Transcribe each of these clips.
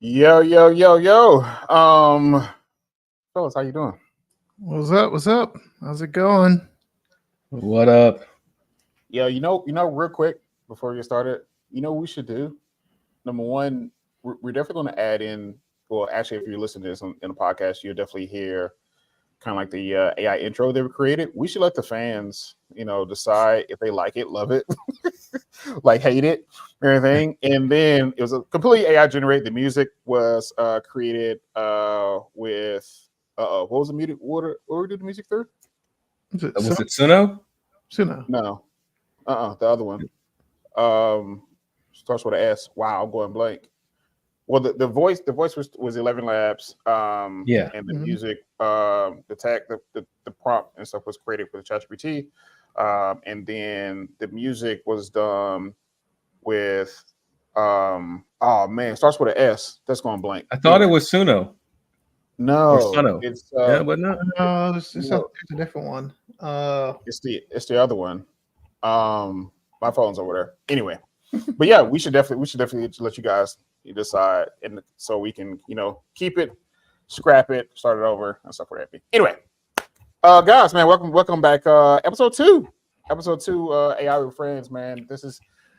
Yo, yo, yo, yo. Fellas, how you doing? What's up? What's up? How's it going? What up? Yeah, real quick before we get started, what we should do? Number one, we're definitely going to add in. Well, actually, if you're listening to this in a podcast, you'll definitely hear kind of like the AI intro they were created. We should let the fans, decide if they like it, love it, like hate it, everything. And then it was a completely AI generated. The music was created with what was the music? What we do the music through? Was it Suno? Suno. No, the other one. Starts with an S. Wow, I'm going blank. Well, the voice was 11 Labs. Yeah. And the music, the tag, the prompt and stuff was created for the ChatGPT. And then the music was done with oh man, starts with an S. That's going blank. I thought it was Suno. No, or Suno. It's but no. No, it's a different one. It's the other one. My phone's over there. Anyway, but yeah, we should definitely let you guys decide, and so we can keep it, scrap it, start it over, and stuff like that. Anyway, guys, man, welcome back. Episode two, AI with friends, man. This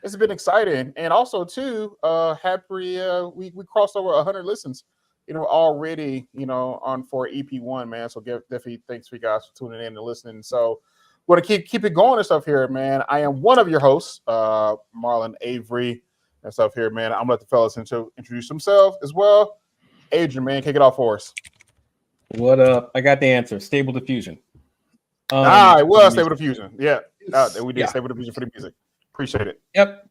has been exciting, and also too, happy we crossed over 100 listens, already, on for EP1, man. So definitely thanks for you guys for tuning in and listening. So we're gonna keep it going and stuff here, man. I am one of your hosts, Marlon Avery. And stuff here, man. I'm gonna let the fellas introduce themselves as well. Adrian, man, kick it off for us. What up? I got the answer. Stable diffusion. It was Stable Diffusion. Yeah, we did Stable Diffusion for the music. Appreciate it. Yep.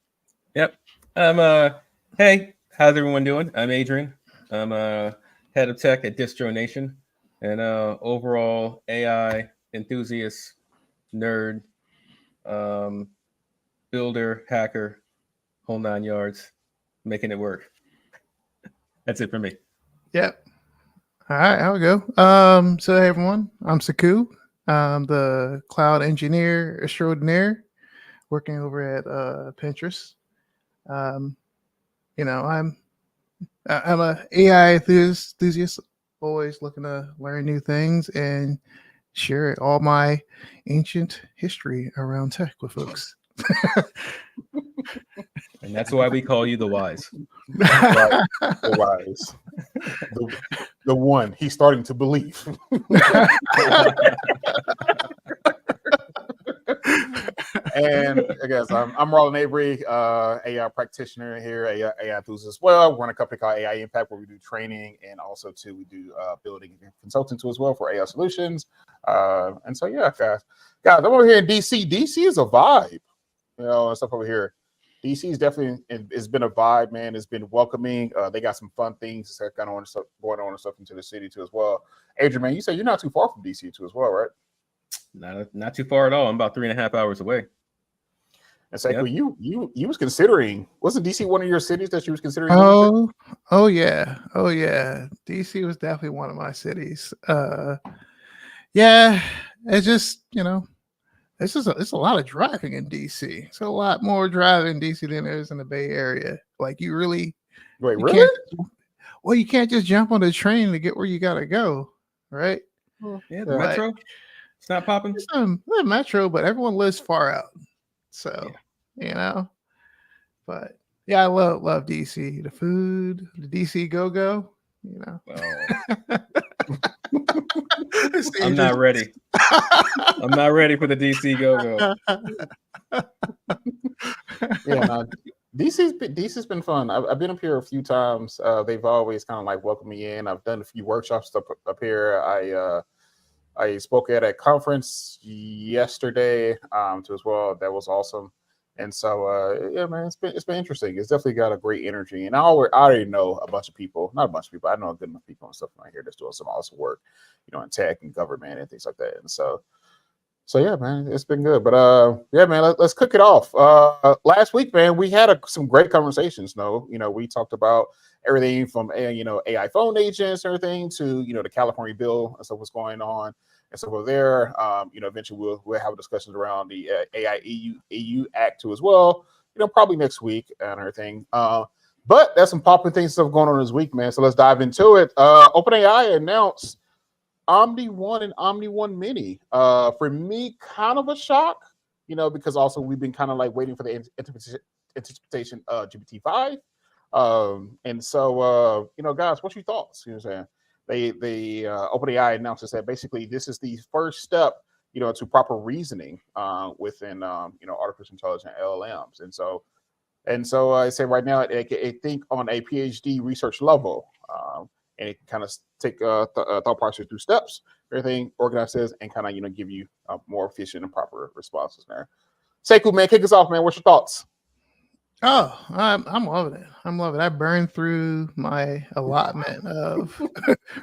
Hey, how's everyone doing? I'm Adrian. I'm head of tech at Distro Nation, and overall AI enthusiast, nerd, builder, hacker. Whole 9 yards, making it work. That's it for me. Yep. All right, I'll go. So hey everyone, I'm Sekou. I'm the cloud engineer extraordinaire working over at Pinterest. I'm a AI enthusiast, always looking to learn new things and share all my ancient history around tech with folks. And that's why we call you the wise. The wise. The one he's starting to believe. And I guess I'm Marlon Avery, AI practitioner here, AI enthusiast as well. We run a company called AI Impact where we do training, and also too we do building and consulting too as well for AI solutions. And so yeah, guys, I'm over here in DC. DC is a vibe, and stuff over here. DC is definitely, it's been a vibe, man. It's been welcoming. They got some fun things that kind of going on and stuff into the city too as well. Adrian, man, you said you're not too far from DC too as well, right? Not too far at all. I'm about 3.5 hours away. And Sekou, you was considering, wasn't DC one of your cities that you was considering? Oh yeah. DC was definitely one of my cities. Yeah, it's just it's a lot of driving in DC. It's a lot more driving in DC than there is in the Bay Area. Like you really, really? You can't just jump on the train to get where you gotta go, right? Yeah, the metro. It's not popping. It's not metro, but everyone lives far out. So but yeah, I love DC. The food, the DC go-go, I'm not ready. I'm not ready for the DC go-go. Yeah, no, DC's been fun. I've been up here a few times. They've always kind of like welcomed me in. I've done a few workshops up here. I spoke at a conference yesterday too as well. That was awesome. And so yeah, man, it's been interesting. It's definitely got a great energy. And I already know a bunch of people, not a bunch of people. I know a good enough people and stuff right here that's doing some awesome work, in tech and government and things like that. And so yeah, man, it's been good. But yeah, man, let's cook it off. Last week, man, we had some great conversations. We talked about everything from AI phone agents and everything to the California bill and stuff what's going on. And so over there, eventually we'll have discussions around the AI EU Act too as well. Probably next week and everything. But there's some popular things stuff going on this week, man. So let's dive into it. OpenAI announced Omni 1 and Omni 1 Mini. For me, kind of a shock, because also we've been kind of like waiting for the anticipation GPT-5. And so, guys, what's your thoughts? You know what I'm saying? They OpenAI announced that basically this is the first step, to proper reasoning within, artificial intelligence LLMs. And so I say right now, I think on a PhD research level, and it can kind of take thought process through steps, everything organizes, and kind of give you more efficient and proper responses there. Sekou, man, kick us off, man. What's your thoughts? Oh, I'm loving it. I'm loving it. I burned through my allotment of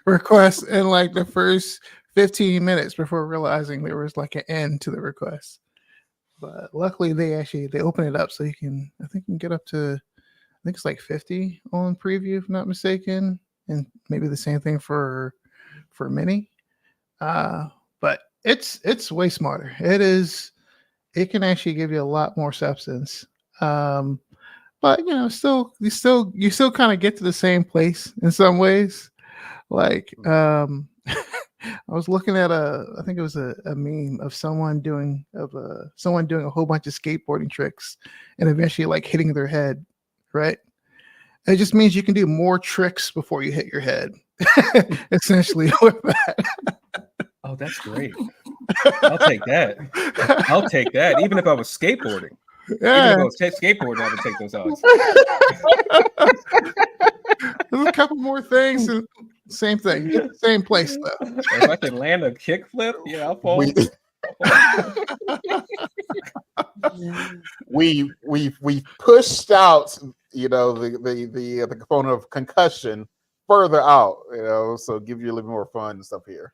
requests in like the first 15 minutes before realizing there was like an end to the request. But luckily they open it up so I think you can get up to, I think it's like 50 on preview, if I'm not mistaken. And maybe the same thing for mini. But it's way smarter. It can actually give you a lot more substance. But you still kind of get to the same place in some ways. Like I was looking at I think it was a meme of someone doing a whole bunch of skateboarding tricks and eventually like hitting their head, right? It just means you can do more tricks before you hit your head, essentially with that. Oh, that's great. I'll take that. I'll take that. Even if I was skateboarding. Yeah. Even if I was skateboarding, I would take those odds. There's a couple more things. Same thing. Get the same place though. If I can land a kickflip, yeah, I'll fall. We pushed out, the component of concussion further out, so give you a little more fun and stuff here.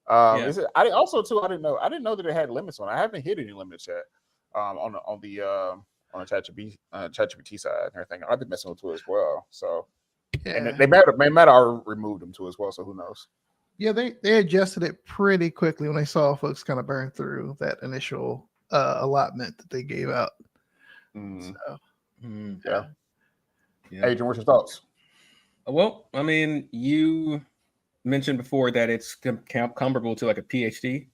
I didn't know that it had limits on it. I haven't hit any limits yet on the ChatGPT side and everything. I've been messing with it as well. So yeah. And they might have removed them too as well. So who knows? Yeah, they adjusted it pretty quickly when they saw folks kind of burn through that initial allotment that they gave out. So, yeah. Adrian, what's your thoughts? Well, I mean, you mentioned before that it's comparable to like a PhD,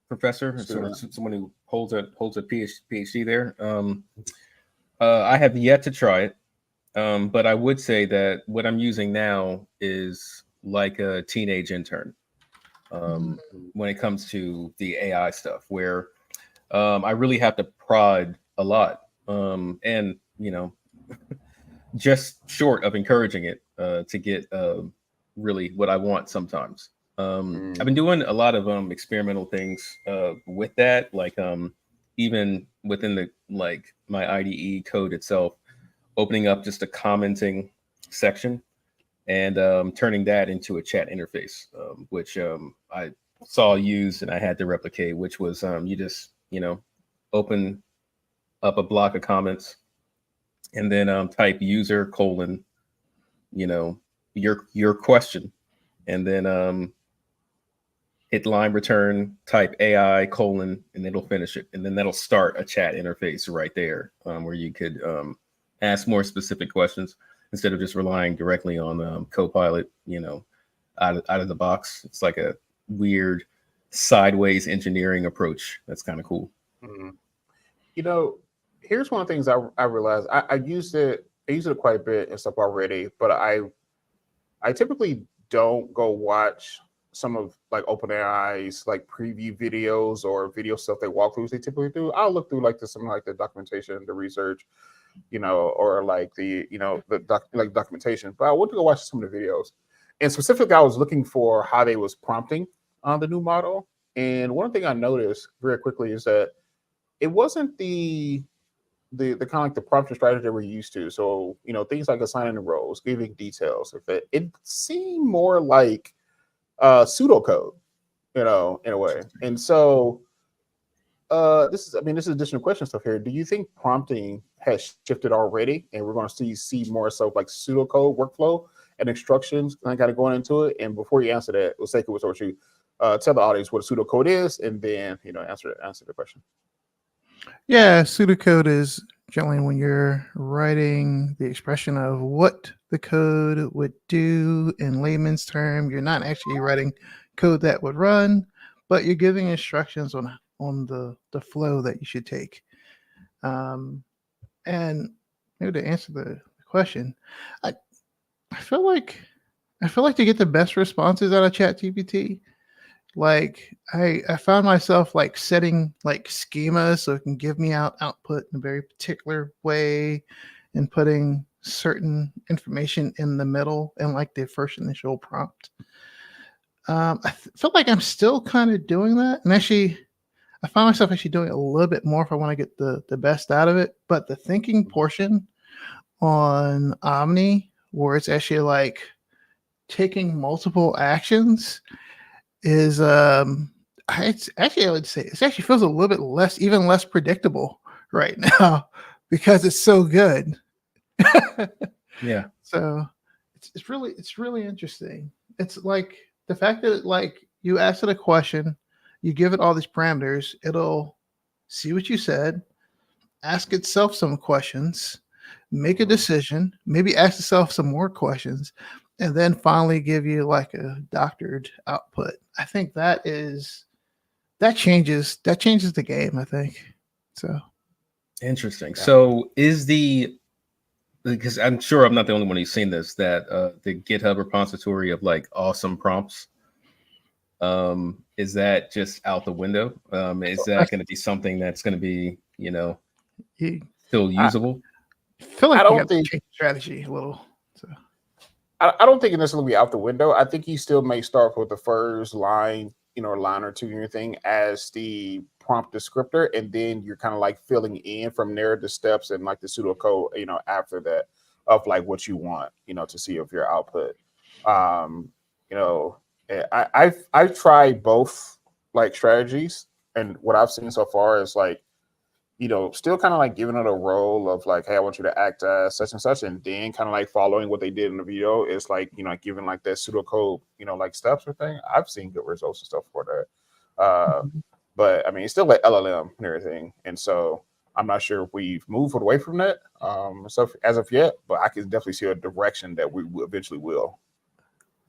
professor, someone who holds a PhD there. I have yet to try it, but I would say that what I'm using now is like a teenage intern when it comes to the AI stuff, where I really have to prod a lot, and just short of encouraging it to get really what I want sometimes. I've been doing a lot of experimental things with that, like even within the my IDE code itself, opening up just a commenting section and turning that into a chat interface, which I saw used and I had to replicate, which was you just open up a block of comments and then type user : your question, and then hit line return, type AI : and it'll finish it. And then that'll start a chat interface right there where you could ask more specific questions instead of just relying directly on Copilot, out of the box. It's like a weird sideways engineering approach. That's kind of cool. Here's one of the things I realized. I used it quite a bit and stuff already, but I typically don't go watch some of like OpenAI's like preview videos or video stuff they walkthroughs they typically do. I'll look through something like the documentation, the research, or like the documentation. But I went to go watch some of the videos, and specifically I was looking for how they was prompting on the new model. And one thing I noticed very quickly is that it wasn't the kind of like the prompting strategy we're used to. So things like assigning the roles, giving details. It seemed more like pseudocode, in a way. And so this is additional question stuff here. Do you think prompting has shifted already, and we're going to see more so like pseudocode workflow and instructions kind of going into it? And before you answer that, we'll say it was over to you. Tell the audience what a pseudocode is, and then answer the question. Yeah, pseudocode is generally when you're writing the expression of what the code would do in layman's term, you're not actually writing code that would run, but you're giving instructions on the flow that you should take. And maybe to answer the question, I feel like to get the best responses out of ChatGPT, like I found myself like setting like schemas so it can give me output in a very particular way, and putting certain information in the middle and like the first initial prompt. Feel like I'm still kind of doing that, and actually I find myself actually doing it a little bit more if I want to get the best out of it. But the thinking portion on Omni, where it's actually like taking multiple actions, is I would say it actually feels a little bit less predictable right now because it's so good. Yeah. So it's really interesting. It's like the fact that like you ask it a question, you give it all these parameters, it'll see what you said, ask itself some questions, make a decision, maybe ask itself some more questions, and then finally give you like a doctored output. I think that changes the game, I think. So interesting. Yeah. So because I'm sure I'm not the only one who's seen this, that the GitHub repository of like awesome prompts, is that just out the window? Is that going to be something that's going to be, still usable? I feel like I don't think change strategy a little. So I don't think it necessarily be out the window. I think you still may start with the first line, line or two in your thing as the prompt descriptor, and then you're kind of like filling in from there the steps and like the pseudocode, after that of like what you want, to see of your output. I've tried both like strategies, and what I've seen so far is like, still kind of like giving it a role of like, hey, I want you to act as such and such, and then kind of like following what they did in the video is like, giving like that pseudocode, like steps or thing. I've seen good results and stuff for that. But I mean, it's still like LLM and everything. And so I'm not sure if we've moved away from that so as of yet, but I can definitely see a direction that we eventually will.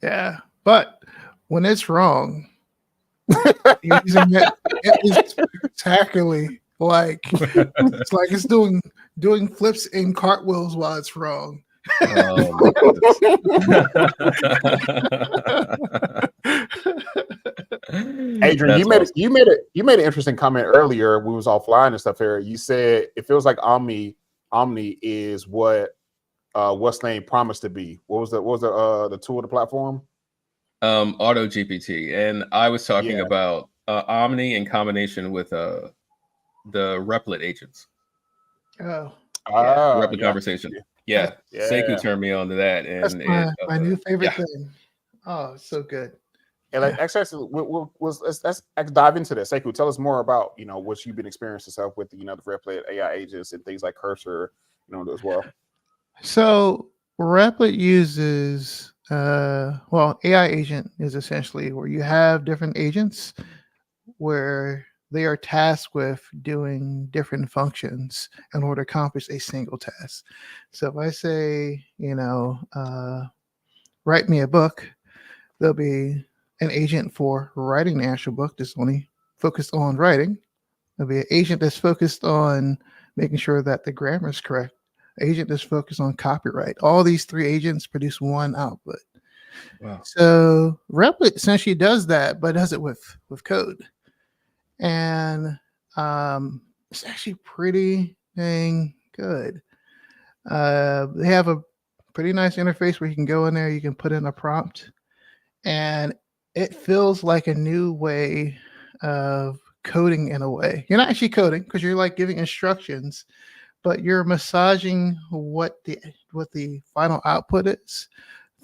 Yeah. But when it's wrong, using it is spectacularly like it's like it's doing flips and cartwheels while it's wrong. Adrian, you made an interesting comment earlier. We was offline and stuff here. You said it feels like Omni is what what's name promised to be. What was the tool of the platform? Auto GPT, and I was talking about Omni in combination with the Replit agents. Replit conversation. Yeah. Sekou turned me on to that, and that's my new favorite thing. Oh, it's so good. And like, actually, let's dive into this. Sekou, tell us more about what you've been experiencing yourself with the Replit AI agents and things like Cursor, as well. So Replit uses AI agent is essentially where you have different agents where they are tasked with doing different functions in order to accomplish a single task. So if I say, write me a book, there'll be an agent for writing the actual book that's only focused on writing. There'll be an agent that's focused on making sure that the grammar is correct. Agent that's focused on copyright. All these three agents produce one output. Wow. So Replit essentially does that, but does it with code. And it's actually pretty dang good. They have a pretty nice interface where you can go in there, you can put in a prompt, and it feels like a new way of coding in a way. You're not actually coding because you're like giving instructions, but you're massaging what the final output is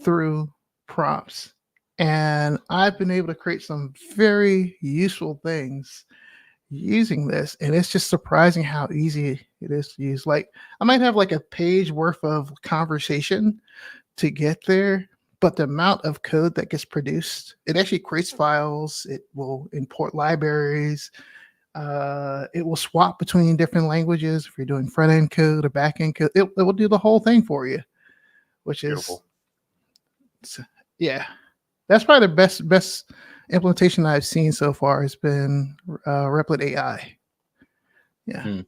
through prompts. And I've been able to create some very useful things using this, and it's just surprising how easy it is to use. Like I might have like a page worth of conversation to get there, but the amount of code that gets produced, it actually creates files, it will import libraries, It will swap between different languages. If you're doing front end code or back end code, it will do the whole thing for you, which Beautiful. is, yeah, that's probably the best implementation I've seen so far has been Replit AI. Yeah.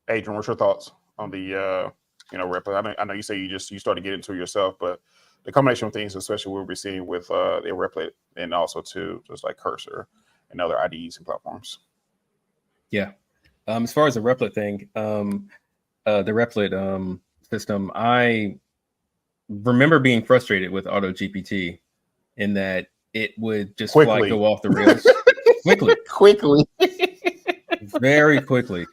Adrian, what's your thoughts on the Replit? I know you say you started getting into it yourself, but the combination of things, especially what we're seeing with the Replit and also too, just like Cursor and other IDEs and platforms. Yeah. As far as the Replit thing, the Replit system, I remember being frustrated with AutoGPT in that it would just go off the rails quickly, very quickly.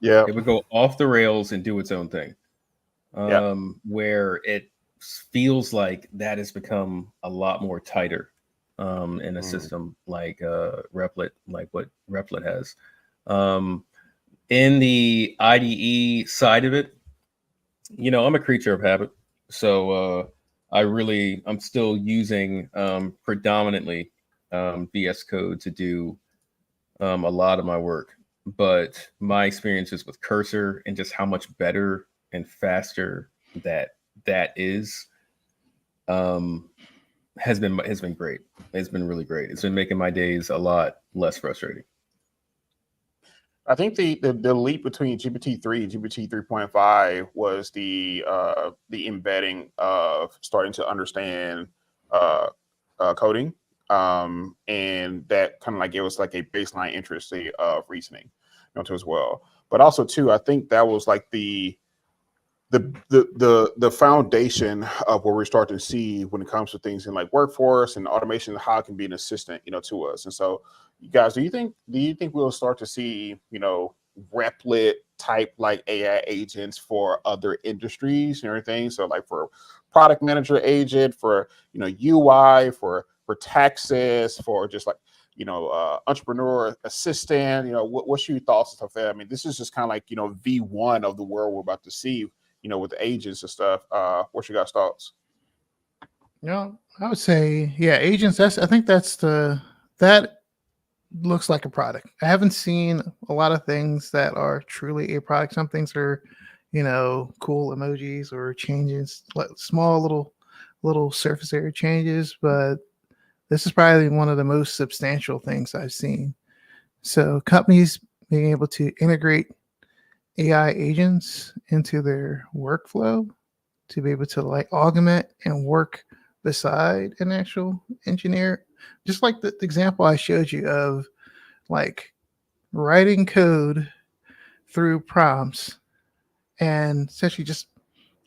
Yeah, it would go off the rails and do its own thing. Where it feels like that has become a lot more tighter in a system like Replit, like what Replit has. In the IDE side of it, I'm a creature of habit. So I'm still using predominantly VS Code to do a lot of my work. But my experiences with Cursor and just how much better and faster that is has been great. It's been really great. It's been making my days a lot less frustrating. I think the leap between GPT-3 and GPT 3.5 was the embedding of starting to understand coding, and that kind of like gave us like a baseline interest of reasoning, too, as well. But also too, I think that was like the foundation of where we're starting to see when it comes to things in like workforce and automation, how it can be an assistant, to us. And so, you guys, do you think we'll start to see, Replit type like AI agents for other industries and everything? So like for product manager agent, for UI, for taxes, for just like entrepreneur assistant. What's your thoughts and stuff there? I mean, this is just kind of like V1 of the world we're about to see. With the agents and stuff. What's your guys' thoughts? I would say, yeah, agents. I think that looks like a product. I haven't seen a lot of things that are truly a product. Some things are, cool emojis or changes, small little surface area changes, but this is probably one of the most substantial things I've seen. So companies being able to integrate AI agents into their workflow to be able to like augment and work beside an actual engineer, just like the example I showed you of like writing code through prompts and essentially just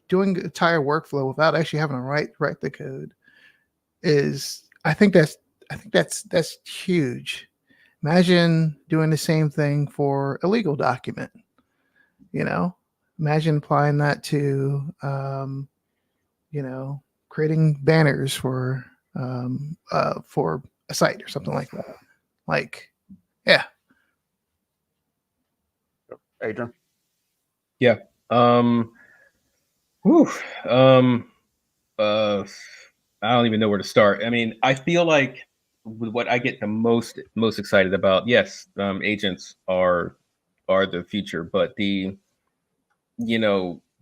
doing the entire workflow without actually having to write the code I think that's huge. Imagine doing the same thing for a legal document. Imagine applying that to creating banners for a site or something like that. Like, yeah. Adrian? Yeah. I don't even know where to start. I mean, I feel like what I get the most excited about, yes, agents are the future, but the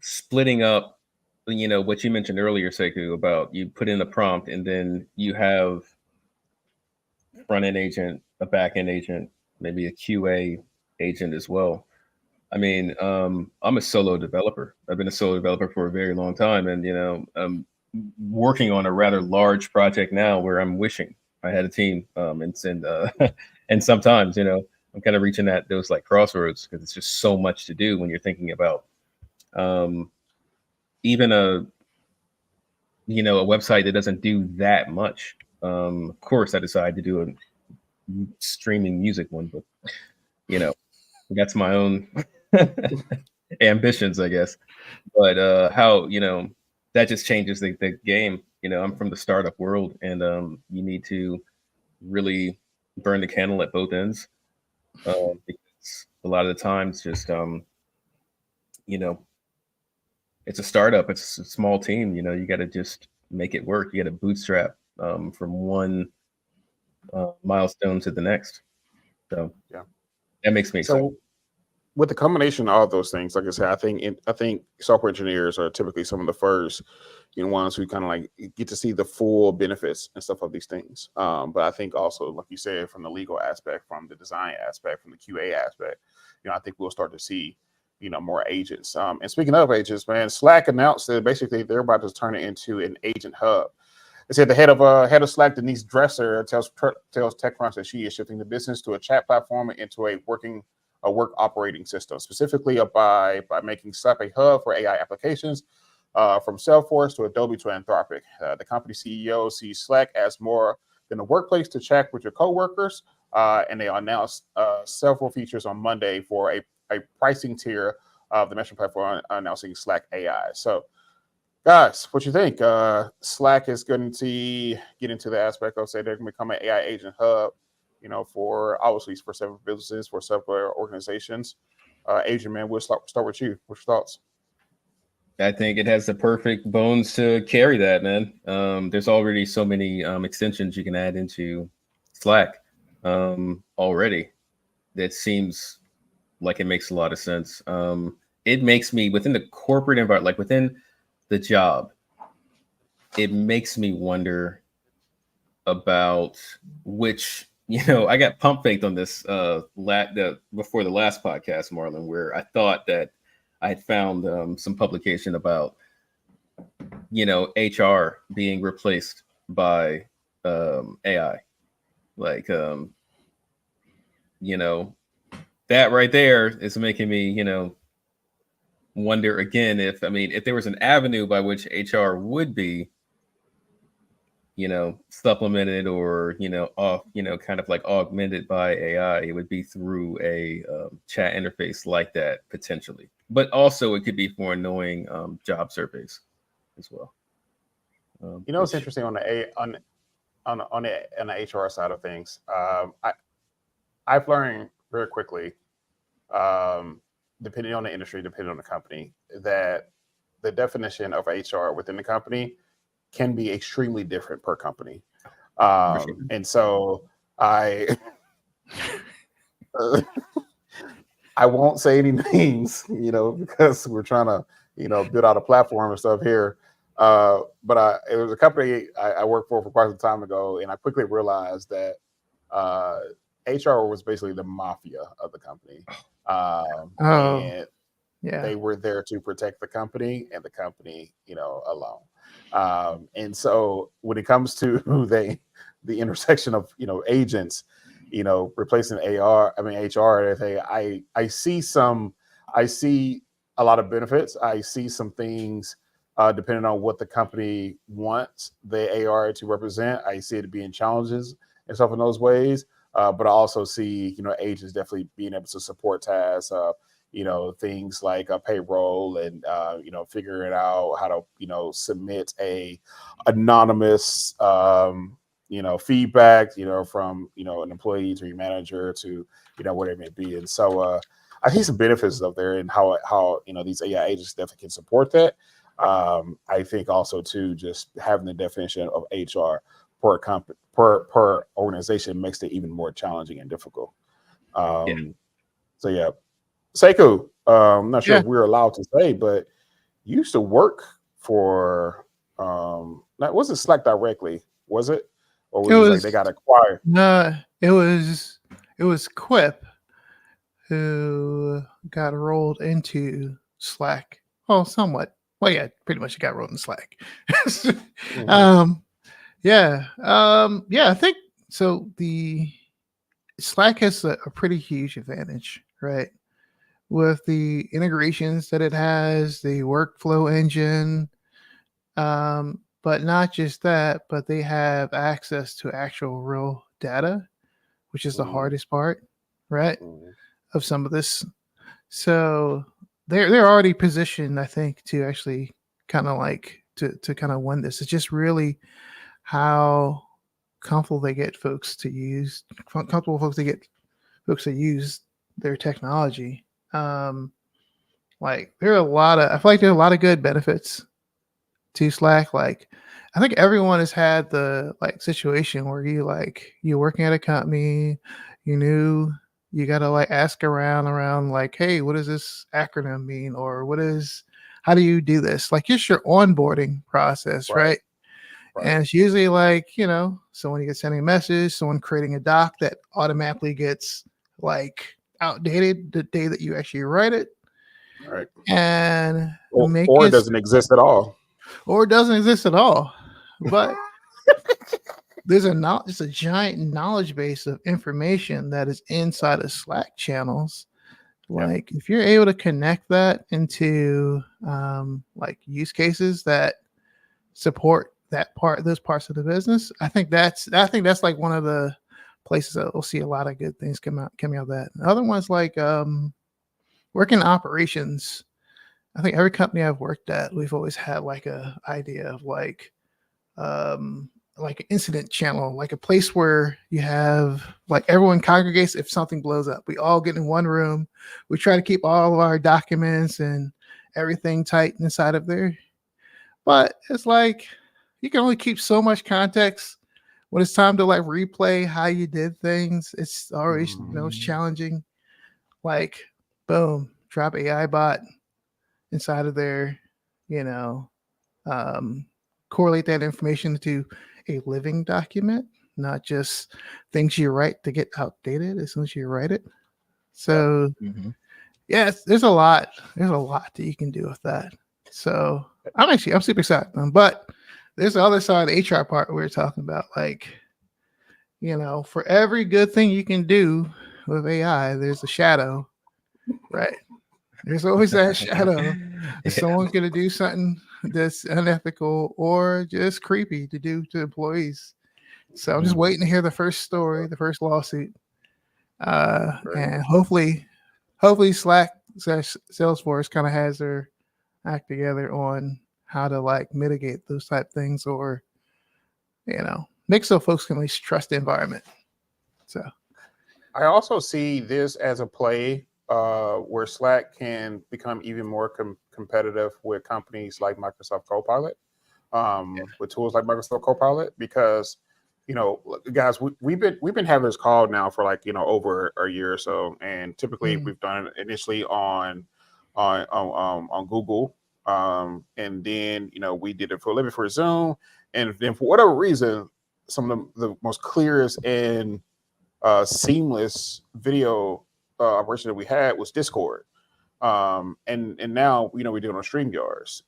splitting up, what you mentioned earlier, Sekou, about you put in a prompt and then you have front end agent, a back end agent, maybe a QA agent as well. I mean, I'm a solo developer. I've been a solo developer for a very long time, and I'm working on a rather large project now where I'm wishing I had a team. And sometimes, I'm kind of reaching those like crossroads because it's just so much to do when you're thinking about even a website that doesn't do that much. Of course, I decided to do a streaming music one, but that's my own ambitions, I guess. But how that just changes the game. I'm from the startup world, and you need to really burn the candle at both ends, because a lot of the times just it's a startup, it's a small team. You got to just make it work. You got to bootstrap from one milestone to the next. So Yeah. that makes me excited. So with the combination of all those things, like I said, I think software engineers are typically some of the first, ones who kind of like get to see the full benefits and stuff of these things. But I think also, like you said, from the legal aspect, from the design aspect, from the QA aspect, I think we'll start to see, more agents. And speaking of agents, man, Slack announced that basically they're about to turn it into an agent hub. They said the head of Slack, Denise Dresser, tells TechCrunch that she is shifting the business to a chat platform into a work operating system, specifically by making Slack a hub for AI applications, from Salesforce to Adobe to Anthropic. The company CEO sees Slack as more than a workplace to chat with your coworkers, and they announced several features on Monday for a pricing tier of the messaging platform, announcing Slack AI. So, guys, what you think? Slack is going to get into the aspect of, say, they're going to become an AI agent hub, for obviously for several businesses, for several organizations. Adrian, man, we'll start with you. What's your thoughts? I think it has the perfect bones to carry that, man. There's already so many extensions you can add into Slack already. That seems like it makes a lot of sense. It makes me, within the corporate environment, like within the job, it makes me wonder about which, I got pump faked on this before the last podcast, Marlon, where I thought that I had found some publication about, HR being replaced by AI. Like, that right there is making me, wonder again if there was an avenue by which HR would be, supplemented or, kind of like augmented by AI, it would be through a chat interface like that potentially. But also it could be for annoying job surveys as well. It's interesting on the HR side of things. I've learned very quickly, depending on the industry, depending on the company, that the definition of HR within the company can be extremely different per company. And so I won't say any names, because we're trying to, build out a platform and stuff here. But it was a company I worked for quite some time ago, and I quickly realized that HR was basically the mafia of the company. And they were there to protect the company and the company, alone. And so when it comes to the intersection of, agents, replacing HR and everything, I see a lot of benefits. I see some things, depending on what the company wants the AR to represent. I see it being challenges and stuff in those ways. But I also see, agents definitely being able to support tasks, things like a payroll and, figuring out how to, submit a anonymous, feedback, from, an employee to your manager to, whatever it may be. And so I see some benefits up there and how, these AI agents definitely can support that. I think also too, just having the definition of HR per organization makes it even more challenging and difficult. So yeah, Sekou, I'm not sure if we're allowed to say, but you used to work for wasn't Slack directly, was it? Or was it like they got acquired? No, it was Quip who got rolled into Slack. Well, somewhat. Well, yeah, pretty much it got rolled in Slack. I think so. The Slack has a pretty huge advantage, right? With the integrations that it has, the workflow engine, but not just that, but they have access to actual real data, which is the hardest part, right, of some of this. So they're already positioned, I think, to actually kind of like to kind of win this. It's just really how comfortable they get folks to use their technology. Like there are I feel like there are a lot of good benefits to Slack. Like I think everyone has had the situation where you're working at a company, You got to like ask around like, hey, what does this acronym mean? Or how do you do this? Like just your onboarding process, right? And it's usually like, someone you get sending a message, someone creating a doc that automatically gets like outdated the day that you actually write it. Right. And or it doesn't exist at all. Or it doesn't exist at all. But there's a giant knowledge base of information that is inside of Slack channels. Like if you're able to connect that into like use cases that support those parts of the business, I think that's like one of the places that we'll see a lot of good things coming out of that. Other ones like working operations. I think every company I've worked at, we've always had like a idea of like an incident channel, like a place where you have like everyone congregates if something blows up. We all get in one room. We try to keep all of our documents and everything tight inside of there. But it's like you can only keep so much context. When it's time to like replay how you did things, it's always it's challenging. Like, boom, drop AI bot inside of there, correlate that information to a living document, not just things you write to get outdated as soon as you write it. So yes, there's a lot that you can do with that. So I'm super excited. But there's the other side of the HR part we were talking about. Like, for every good thing you can do with AI, there's a shadow, right? There's always that shadow. Someone's going to do something that's unethical or just creepy to do to employees. So I'm just waiting to hear the first story, the first lawsuit. And hopefully Slack Salesforce kind of has their act together on how to like mitigate those type things, or make so folks can at least trust the environment. So I also see this as a play where Slack can become even more competitive with companies like Microsoft Copilot, with tools like Microsoft Copilot, because guys, we've been having this call now for like over a year or so, and typically we've done it initially on Google, and then we did it for a little bit for Zoom, and then for whatever reason, some of the most clearest and seamless video operation that we had was Discord, and now we're doing on StreamYards,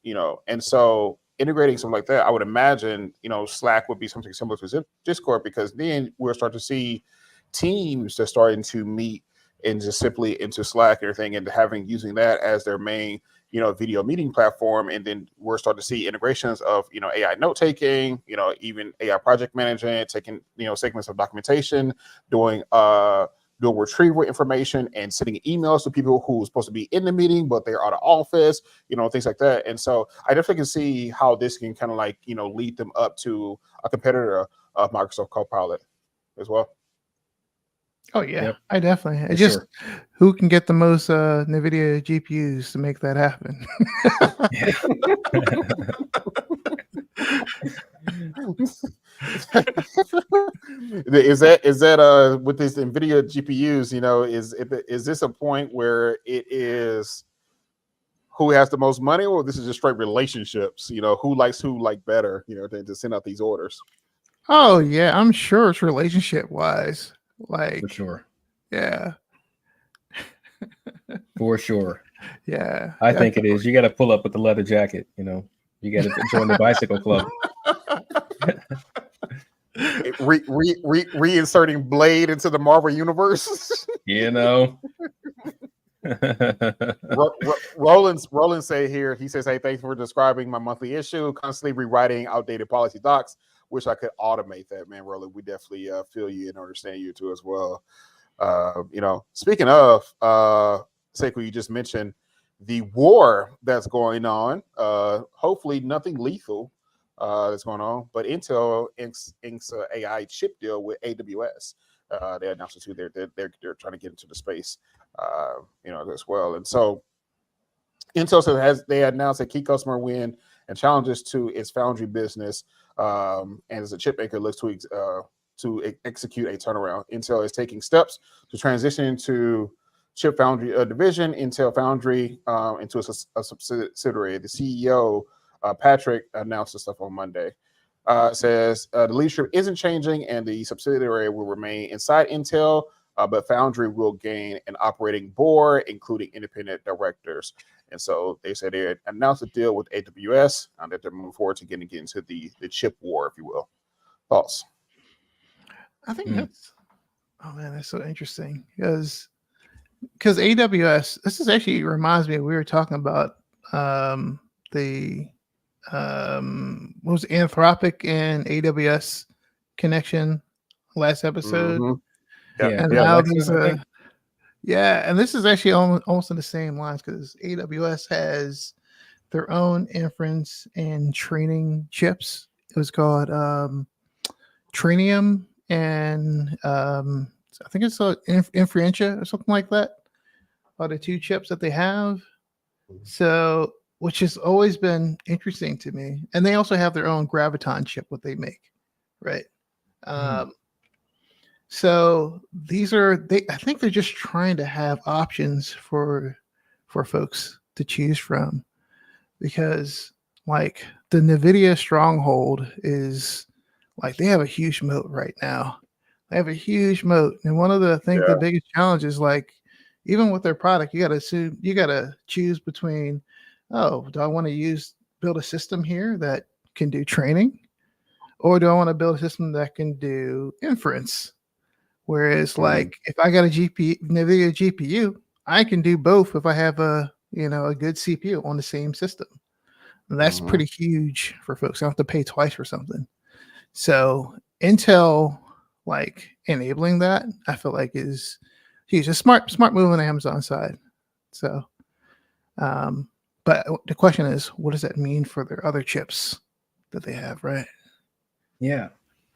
and so integrating something like that, I would imagine Slack would be something similar to Discord, because then we'll start to see teams that starting to meet and just simply into Slack and everything, and using that as their main video meeting platform. And then we're starting to see integrations of AI note taking, even AI project management, taking segments of documentation, doing retrieval information and sending emails to people who are supposed to be in the meeting but they're out of office, things like that. And so I definitely can see how this can kind of like lead them up to a competitor of Microsoft Copilot as well. Oh yeah, I definitely. Who can get the most NVIDIA GPUs to make that happen? Is that with this NVIDIA GPUs? Is this a point where it is who has the most money, or this is just straight relationships? Who likes who better? To send out these orders. Oh yeah, I'm sure it's relationship wise. Like for sure. Yeah. For sure. Yeah. I think it is. You got to pull up with the leather jacket, You got to join the bicycle club. Reinserting Blade into the Marvel universe. Roland say here, he says, hey, thanks for describing my monthly issue, constantly rewriting outdated policy docs. Wish I could automate that, man. Roland, we definitely feel you and understand you too as well. Speaking of Sekou, you just mentioned the war that's going on. Hopefully nothing lethal that's going on, but Intel inks AI chip deal with AWS. They announced it too. They're trying to get into the space, as well. And so Intel says they announced a key customer win and challenges to its foundry business. And as the chip maker looks to to execute a turnaround. Intel is taking steps to transition to chip foundry division, Intel Foundry, into a subsidiary. The CEO, Patrick, announced the stuff on Monday. Says the leadership isn't changing and the subsidiary will remain inside Intel, but Foundry will gain an operating board, including independent directors. And so they said they announced a deal with AWS and that they're moving forward to getting into the chip war, if you will. Thoughts? I think that's, oh man, that's so interesting because AWS, this is actually reminds me, we were talking about the what was Anthropic and AWS connection last episode. Yeah, and now there's and this is actually almost in the same lines because AWS has their own inference and training chips. It was called Trinium and I think it's Inferentia or something like that. Are the two chips that they have. So, which has always been interesting to me. And they also have their own Graviton chip, what they make, right? So these are I think they're just trying to have options for folks to choose from, because like the NVIDIA stronghold is like they have a huge moat right now. They have a huge moat, and one of the things, the biggest challenge is like even with their product, you got to choose between, oh, do I want to build a system here that can do training, or do I want to build a system that can do inference? Whereas, like, if I got a NVIDIA GPU, I can do both if I have a good CPU on the same system. And that's pretty huge for folks. I don't have to pay twice for something. So Intel, like, enabling that, I feel like is huge. A smart move on the Amazon side. So, but the question is, what does that mean for their other chips that they have, right? Yeah.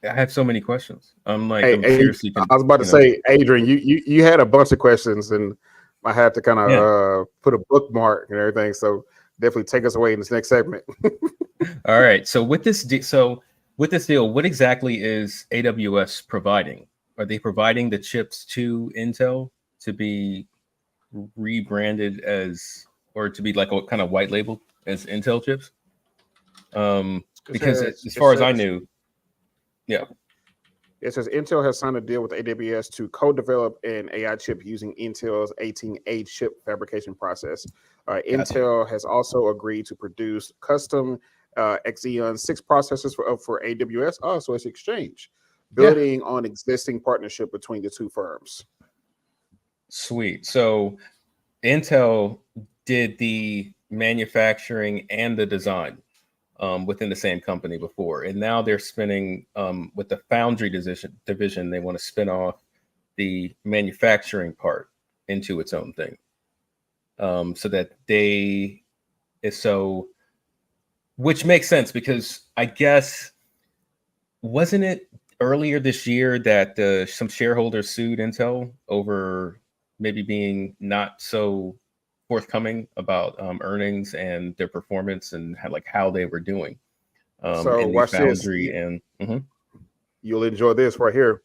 I have so many questions. I'm like, I was about to say, Adrian, you had a bunch of questions, and I had to kind of put a bookmark and everything. So definitely take us away in this next segment. All right. So with this deal, what exactly is AWS providing? Are they providing the chips to Intel to be rebranded or to be like a kind of white label as Intel chips? Because as far as I knew. Yeah. It says Intel has signed a deal with AWS to co-develop an AI chip using Intel's 18A chip fabrication process. Intel has also agreed to produce custom Xeon 6 processors for AWS. Oh, so it's exchange, building on existing partnership between the two firms. Sweet. So Intel did the manufacturing and the design within the same company before, and now they're spinning with the foundry division. They want to spin off the manufacturing part into its own thing, so that which makes sense, because I guess wasn't it earlier this year that some shareholders sued Intel over maybe being not so forthcoming about earnings and their performance and how they were doing. So in watch the foundry this. And you'll enjoy this right here.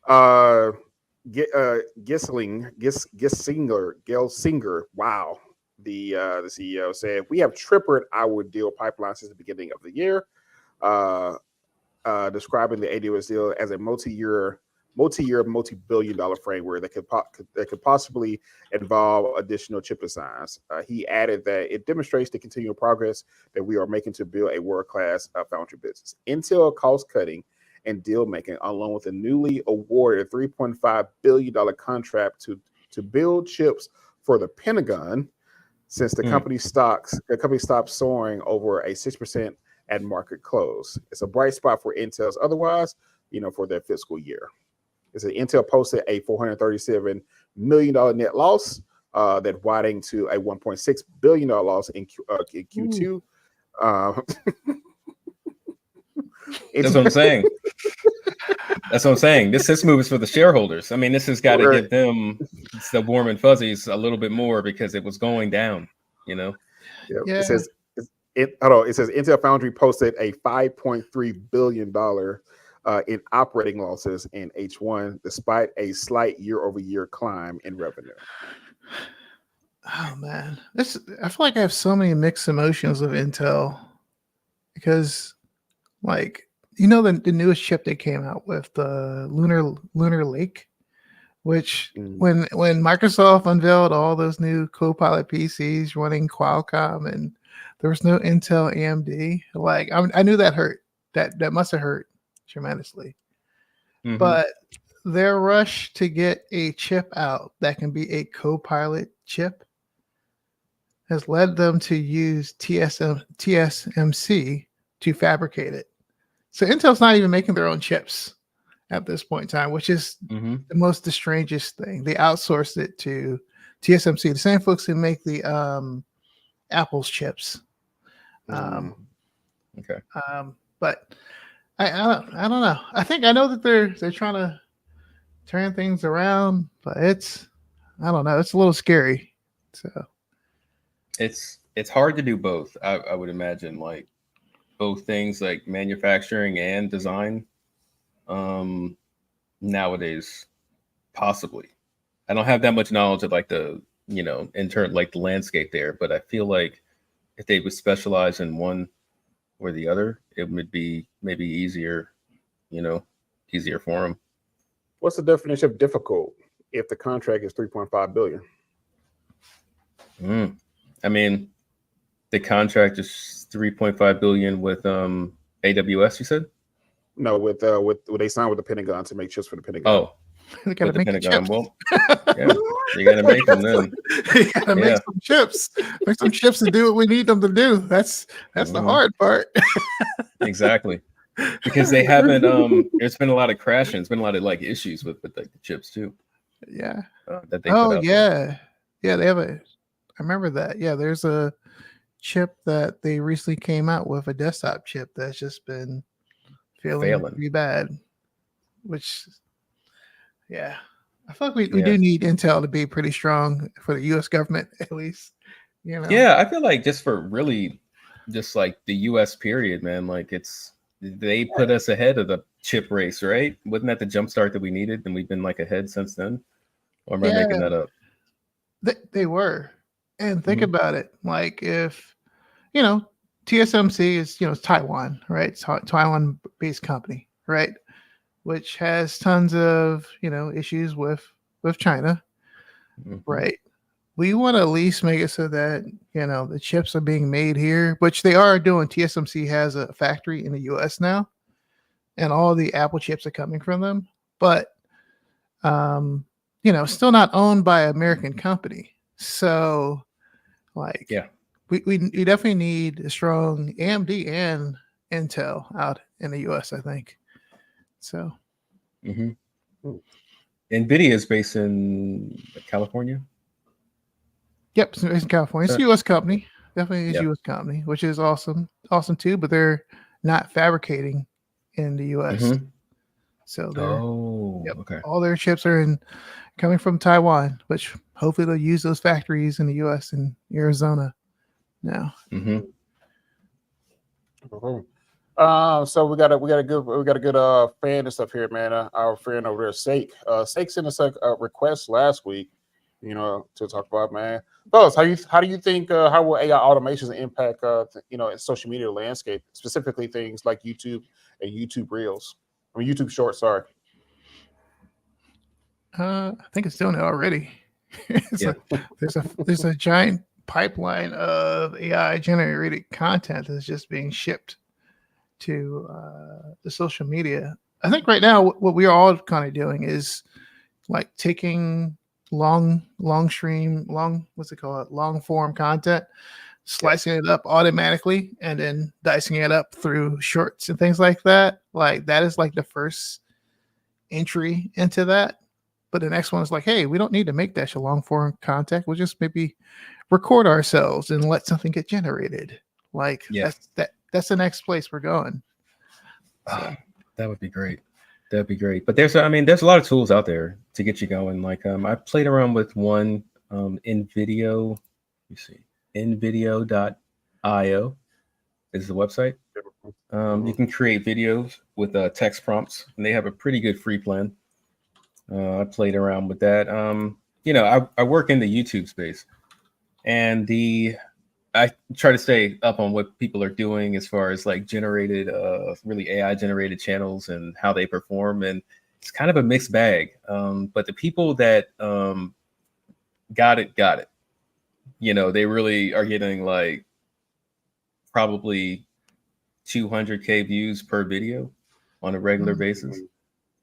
Gelsinger, wow. The CEO said, we have tripled our deal pipeline since the beginning of the year, describing the AWS deal as a multi-billion-dollar framework that could possibly involve additional chip designs. He added that it demonstrates the continual progress that we are making to build a world-class foundry business. Intel cost-cutting and deal-making, along with a newly awarded $3.5 billion contract to build chips for the Pentagon, since the company stopped soaring over a 6% at market close. It's a bright spot for Intel's otherwise, for their fiscal year. It said Intel posted a $437 million net loss that widened to a $1.6 billion loss in Q2. That's what I'm saying. That's what I'm saying. This move is for the shareholders. I mean, this has got to give them the warm and fuzzies a little bit more, because it was going down, Yeah. It says Intel Foundry posted a $5.3 billion in operating losses in H1, despite a slight year-over-year climb in revenue. Oh man, I feel like I have so many mixed emotions with Intel because, like, the newest chip they came out with, the Lunar Lake, which when Microsoft unveiled all those new Copilot PCs running Qualcomm and there was no Intel AMD, like I knew that hurt. That must have hurt tremendously. Mm-hmm. But their rush to get a chip out that can be a Copilot chip has led them to use TSMC to fabricate it. So Intel's not even making their own chips at this point in time, which is the most the strangest thing. They outsourced it to TSMC, the same folks who make the Apple's chips. Okay. But I don't know. I think I know that they're trying to turn things around, but I don't know. It's a little scary. So it's hard to do both. I would imagine, like both things, like manufacturing and design. Nowadays, possibly. I don't have that much knowledge of like the like the landscape there, but I feel like if they would specialize in one or the other, it would be maybe easier for them. What's the definition of difficult if the contract is $3.5 billion? I mean, the contract is $3.5 billion with AWS, you said? No, with they signed with the Pentagon to make chips for the Pentagon. Oh, they gotta make the Pentagon. chips. Well, yeah, you gotta make them then. You gotta make some chips. Make some chips to do what we need them to do. That's the hard part. Exactly. Because they haven't there's been a lot of crashing. There's been a lot of like issues with like the chips too. Yeah. That they put out there. Yeah, they have I remember that. Yeah, there's a chip that they recently came out with, a desktop chip that's just been failing pretty bad. Which I feel like we do need Intel to be pretty strong for the US government, at least. Yeah, I feel like just for really just like the US period, man, like they put us ahead of the chip race, right? Wasn't that the jumpstart that we needed? And we've been like ahead since then. Or am I making that up? They were. And think about it. Like if, TSMC is, Taiwan, right? It's a Taiwan-based company, right? Which has tons of, issues with China, right? We want to at least make it so that, the chips are being made here, which they are doing. TSMC has a factory in the US now, and all the Apple chips are coming from them. But, still not owned by an American company. So, we definitely need a strong AMD and Intel out in the US, I think. So, NVIDIA is based in California. Yep, it's in California. It's a U.S. company. Definitely is a U.S. company, which is awesome too. But they're not fabricating in the U.S. So all their chips are coming from Taiwan, which hopefully they'll use those factories in the U.S. and Arizona now. So we got a good fan and stuff here, man. Our friend over there, Sekou. Sekou sent us a request last week, to talk about, man. Fellas, how do you think how will AI automations impact social media landscape, specifically things like YouTube and YouTube Reels? YouTube Shorts, sorry. I think it's doing it already. There's a giant pipeline of AI generated content that's just being shipped to the social media. I think right now what we are all kind of doing is like taking long form content, slicing it up automatically, and then dicing it up through shorts and things like that. Like that is like the first entry into that. But the next one is like, hey, we don't need to make that long form content. We'll just maybe record ourselves and let something get generated. Like that's the next place we're going. So. That would be great. That'd be great. But there's a lot of tools out there to get you going. Like I played around with one InVideo. Let me see. InVideo.io is the website. You can create videos with text prompts, and they have a pretty good free plan. I played around with that. I work in the YouTube space, and I try to stay up on what people are doing as far as like generated, really AI generated channels and how they perform. And it's kind of a mixed bag. But the people that got it. They really are getting like probably 200K views per video on a regular basis.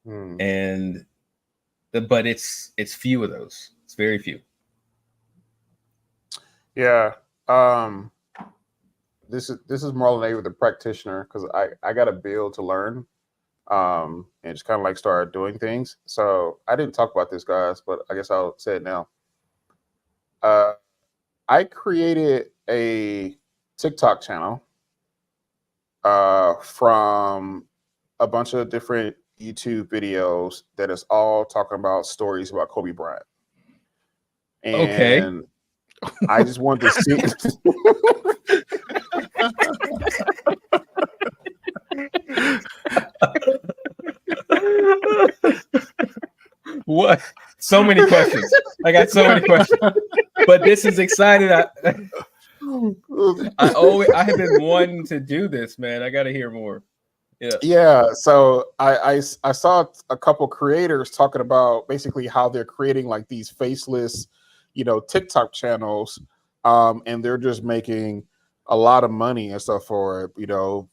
And but it's few of those. It's very few. Yeah. This is Marlon with the practitioner, because I got a build to learn, and just kind of like start doing things. So I didn't talk about this, guys, but I guess I'll say it now. I created a TikTok channel from a bunch of different YouTube videos that is all talking about stories about Kobe Bryant. And okay. I just wanted to see. What? So many questions. I got so many questions. But this is exciting. I have been wanting to do this, man. I got to hear more. Yeah. So I saw a couple creators talking about basically how they're creating like these faceless, TikTok channels, and they're just making a lot of money and stuff for it,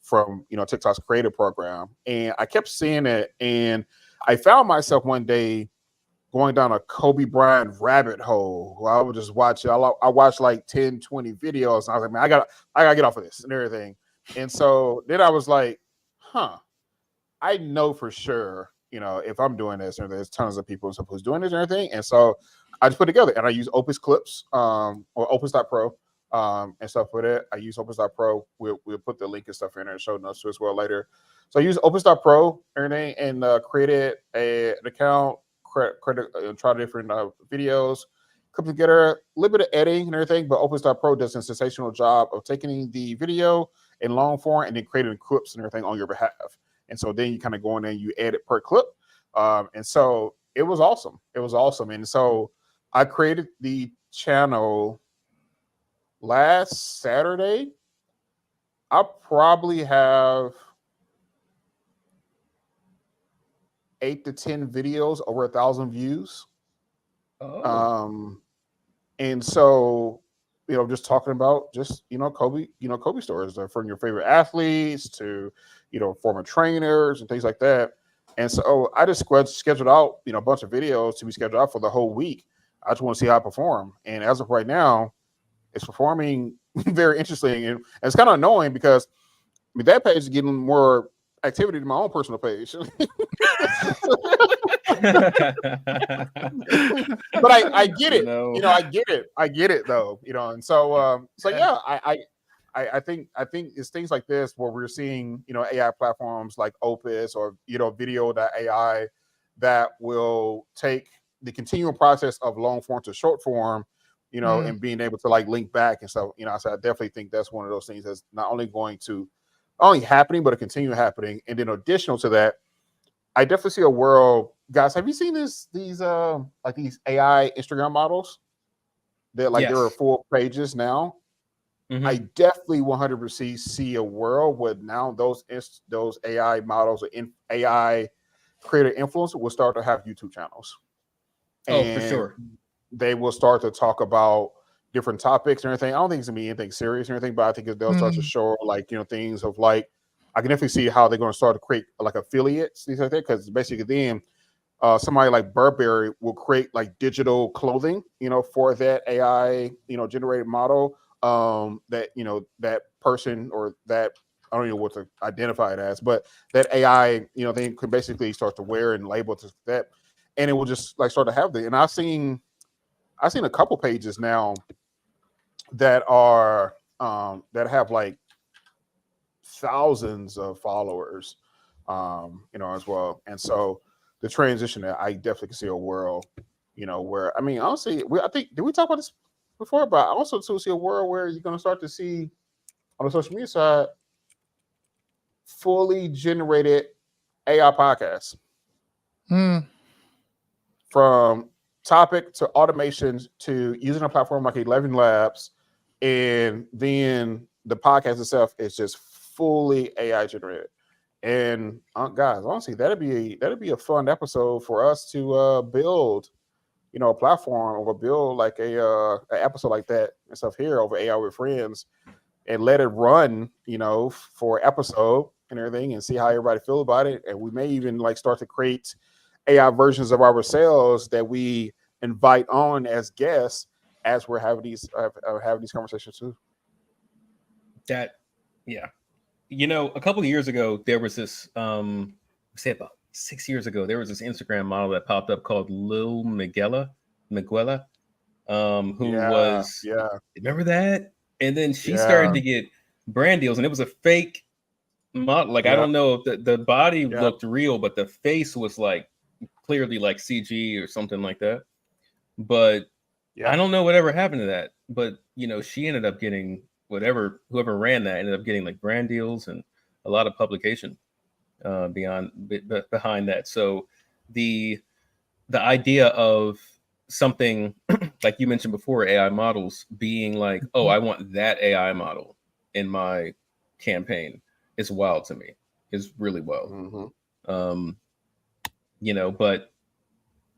from TikTok's creator program. And I kept seeing it, and I found myself one day going down a Kobe Bryant rabbit hole. I would just watch it. I watched like 10, 20 videos. And I was like, man, I gotta get off of this and everything. And so then I was like, I know for sure, if I'm doing this, and there's tons of people who's doing this and everything. And so I just put together, and I use Opus Clips, or Opus.pro, and stuff with it. I use Opus.pro. We'll put the link and stuff in there and show notes as well later. So I use Opus.pro, everything, and created an account, try different videos, come together, a little bit of editing and everything, but Opus.pro does a sensational job of taking the video in long form and then creating clips and everything on your behalf. And so then you kind of go in there and you edit per clip. And so it was awesome. And so I created the channel last Saturday. I probably have 8 to 10 videos over 1,000 views. And so, just talking about Kobe stories, from your favorite athletes to, former trainers and things like that. And so I just scheduled out, a bunch of videos to be scheduled out for the whole week. I just want to see how I perform. And as of right now, it's performing very interesting. And it's kind of annoying because that page is getting more activity than my own personal page. But I get it. I get it though. And so yeah, I think it's things like this where we're seeing AI platforms like Opus or Video.ai that will take the continual process of long form to short form, and being able to like link back and stuff. So I definitely think that's one of those things that's not only happening, but it continue happening. And then additional to that, I definitely see a world, guys. Have you seen these AI Instagram models? That Yes. There are full pages now. Mm-hmm. I definitely 100% see a world where now those AI models or AI creator influencers will start to have YouTube channels. For sure. They will start to talk about different topics and everything. I don't think it's gonna be anything serious or anything, but I think they'll start to show things of like, I can definitely see how they're going to start to create like affiliates, things like that. Because basically then somebody like Burberry will create like digital clothing, for that AI, generated model, that, that person or that, I don't know what to identify it as, but that AI, they can basically start to wear and label to that. And it will just like start to have and I've seen a couple pages now that are, that have like thousands of followers, as well. And so the transition that I definitely can see a world, where, honestly, I think, did we talk about this before? But I also see a world where you're going to start to see on the social media side, fully generated AI podcasts. From topic to automations to using a platform like 11 Labs, and then the podcast itself is just fully AI generated. And guys, honestly, that'd be a fun episode for us to build, a platform or build like an episode like that and stuff here over AI with friends, and let it run, for episode and everything, and see how everybody feel about it. And we may even like start to create AI versions of ourselves that we invite on as guests as we're having these conversations too. A couple of years ago, there was this, say about 6 years ago, there was this Instagram model that popped up called Lil Miguela, who was, remember that? And then she started to get brand deals, and it was a fake model. Like, I don't know if the body looked real, but the face was like clearly like CG or something like that. But I don't know whatever happened to that. But, she ended up getting whoever ran that ended up getting like brand deals and a lot of publication behind that. So the idea of something like you mentioned before, AI models being like, oh, I want that AI model in my campaign is wild to me. Is really wild. But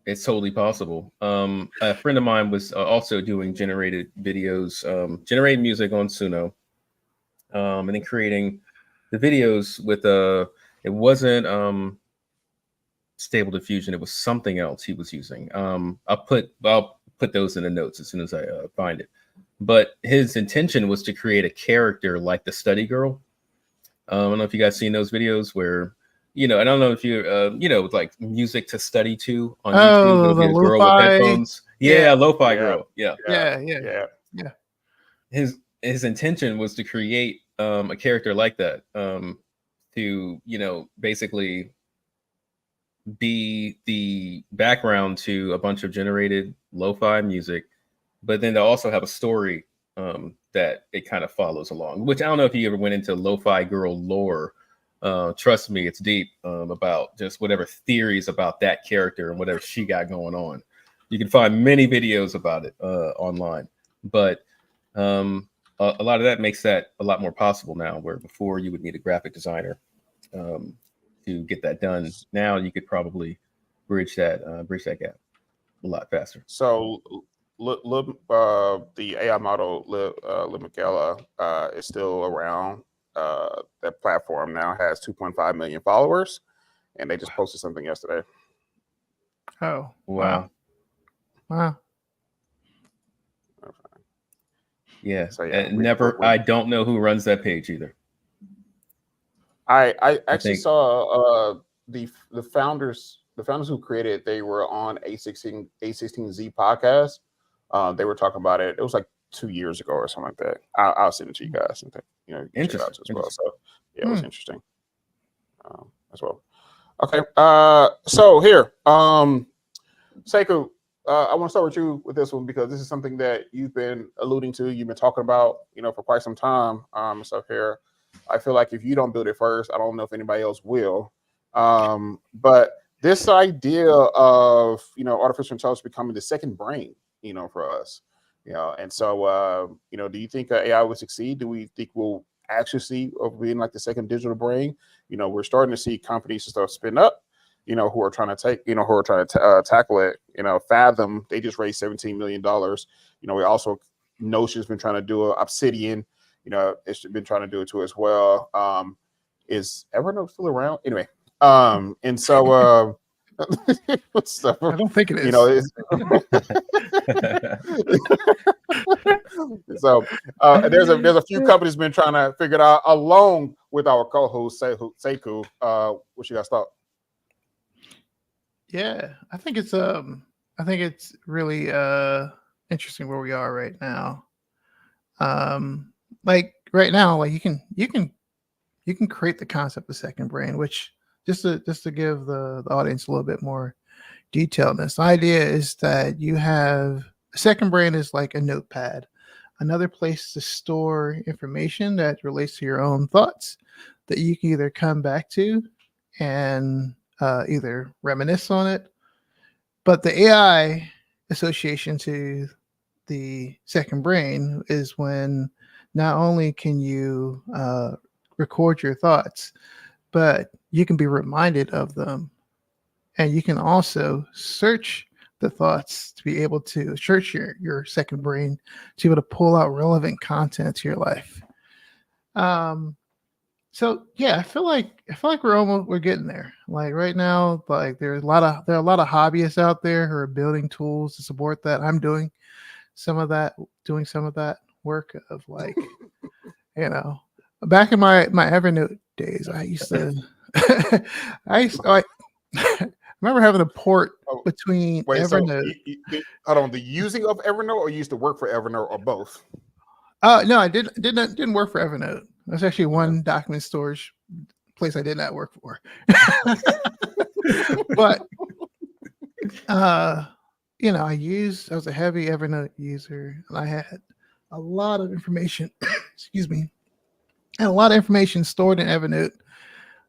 it's totally possible. A friend of mine was also doing generated videos, generating music on Suno, and then creating the videos with it wasn't Stable Diffusion. It was something else he was using. I'll put those in the notes as soon as I find it. But his intention was to create a character like the Study Girl. I don't know if you guys seen those videos where, I don't know if you, like music to study to on YouTube. There'll be a girl with headphones. Lo-fi girl. Yeah. His intention was to create a character like that, to, basically be the background to a bunch of generated lo-fi music, but then to also have a story that it kind of follows along, which I don't know if you ever went into lo-fi girl lore. Trust me, it's deep about just whatever theories about that character and whatever she got going on. You can find many videos about it online, but a lot of that makes that a lot more possible now, where before you would need a graphic designer to get that done. Now you could probably bridge that gap a lot faster. So the AI model Lil Miguela is still around. That platform now has 2.5 million followers, and they just posted something yesterday. Oh, wow. Yeah. So I don't know who runs that page either. I actually saw the founders who created it. They were on A16Z podcast. They were talking about it. It was like 2 years ago or something like that. I'll send it to you guys and interesting as well. So yeah, it was interesting as well. Okay, so here, Sekou, I want to start with you with this one because this is something that you've been alluding to. You've been talking about, for quite some time. Stuff here. I feel like if you don't build it first, I don't know if anybody else will. But this idea of artificial intelligence becoming the second brain, for us, and so do you think AI will succeed? Do we think we'll actually see of being like the second digital brain? We're starting to see companies start spin up, who are trying to tackle it. Fathom, they just raised $17 million. We also Notion's been trying to do it. Obsidian, it's been trying to do it too as well. Is Evernote still around? Anyway, and so stuff. I don't think it is. So there's a few companies been trying to figure it out along with our co-host Sekou. What you guys thought? Yeah, I think it's really interesting where we are right now. Like right now, like you can create the concept of second brain, which just to give the audience a little bit more detailedness. The idea is that you have a second brain is like a notepad, another place to store information that relates to your own thoughts. that you can either come back to and either reminisce on it. But the AI association to the second brain is when not only can you record your thoughts, but you can be reminded of them. And you can also search the thoughts to be able to search your second brain to be able to pull out relevant content to your life. So yeah, I feel like we're getting there. Like right now, like there are a lot of hobbyists out there who are building tools to support that. I'm doing some of that work of like, back in my Evernote days, I used to I remember having a port between Evernote. Hold on, the using of Evernote, or you used to work for Evernote, or both? No, I didn't work for Evernote. That's actually one document storage place I did not work for. But I was a heavy Evernote user, and I had a lot of information. Excuse me, and a lot of information stored in Evernote.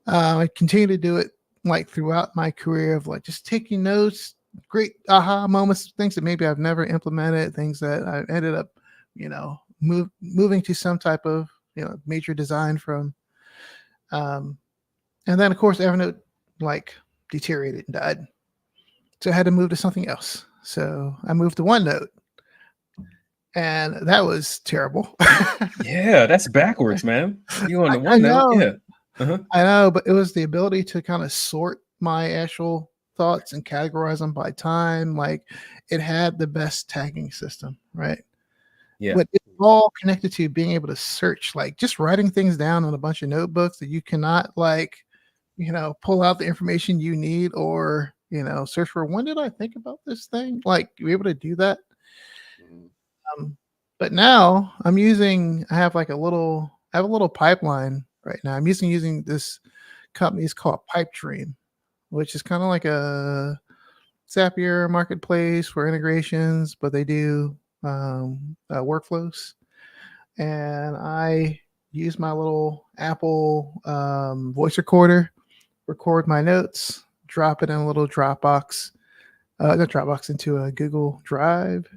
I continue to do it like throughout my career of like just taking notes, great aha moments, things that maybe I've never implemented, things that I ended up, moving to some type of major design from. And then of course Evernote like deteriorated and died. So I had to move to something else. So I moved to OneNote. And that was terrible. Yeah, that's backwards, man. You on the OneNote? Yeah. Uh-huh. I know, but it was the ability to kind of sort my actual thoughts and categorize them by time. Like it had the best tagging system, right? Yeah. But it's all connected to being able to search, like just writing things down on a bunch of notebooks that you cannot pull out the information you need or, search for when did I think about this thing? Like you're able to do that. But now I have a little pipeline right now. I'm using this company. It's called Pipedream, which is kind of like a Zapier marketplace for integrations, but they do workflows. And I use my little Apple voice recorder, record my notes, drop it in a little Dropbox, into a Google Drive,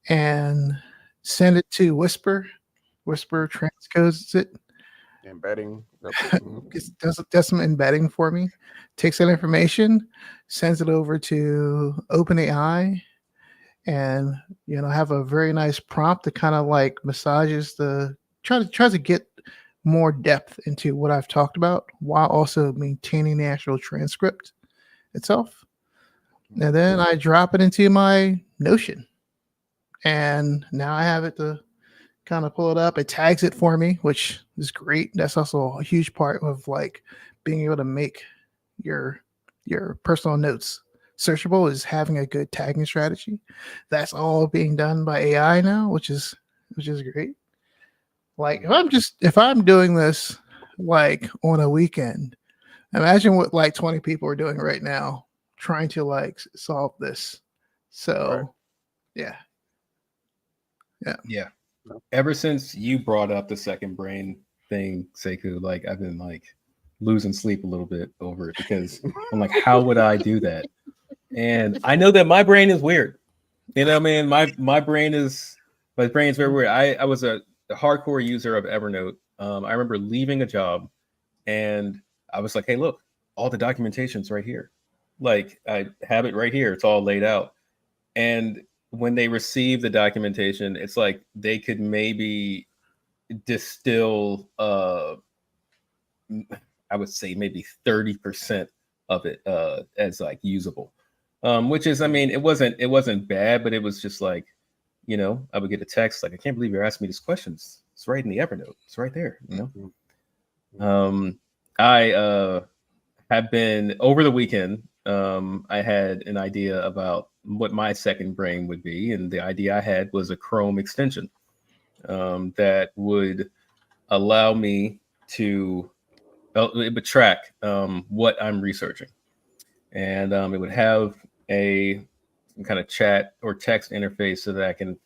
and send it to Whisper. Whisper transcodes it. Embedding. does some embedding for me. Takes that information, sends it over to OpenAI, and have a very nice prompt that kind of like massages tries to get more depth into what I've talked about while also maintaining the actual transcript itself. And then I drop it into my Notion. And now I have it to kind of pull it up. It tags it for me, which is great. That's also a huge part of like being able to make your personal notes searchable, is having a good tagging strategy. That's all being done by AI now, which is great. Like if I'm doing this like on a weekend, imagine what like 20 people are doing right now trying to like solve this. So right. Yeah. Ever since you brought up the second brain thing, Sekou, like I've been like losing sleep a little bit over it because I'm like, how would I do that? And I know that my brain is weird. My brain is very weird. I was a hardcore user of Evernote. I remember leaving a job and I was like, hey, look, all the documentation's right here. Like I have it right here. It's all laid out. And when they receive the documentation, it's like they could maybe distill, I would say maybe 30% of it as like usable, which is, it wasn't bad, but it was just like, I would get a text like, I can't believe you're asking me these questions. It's right in the Evernote. It's right there. I have been over the weekend. I had an idea about what my second brain would be, and the idea I had was a Chrome extension that would allow me to it would track what I'm researching, and it would have some kind of chat or text interface so that I can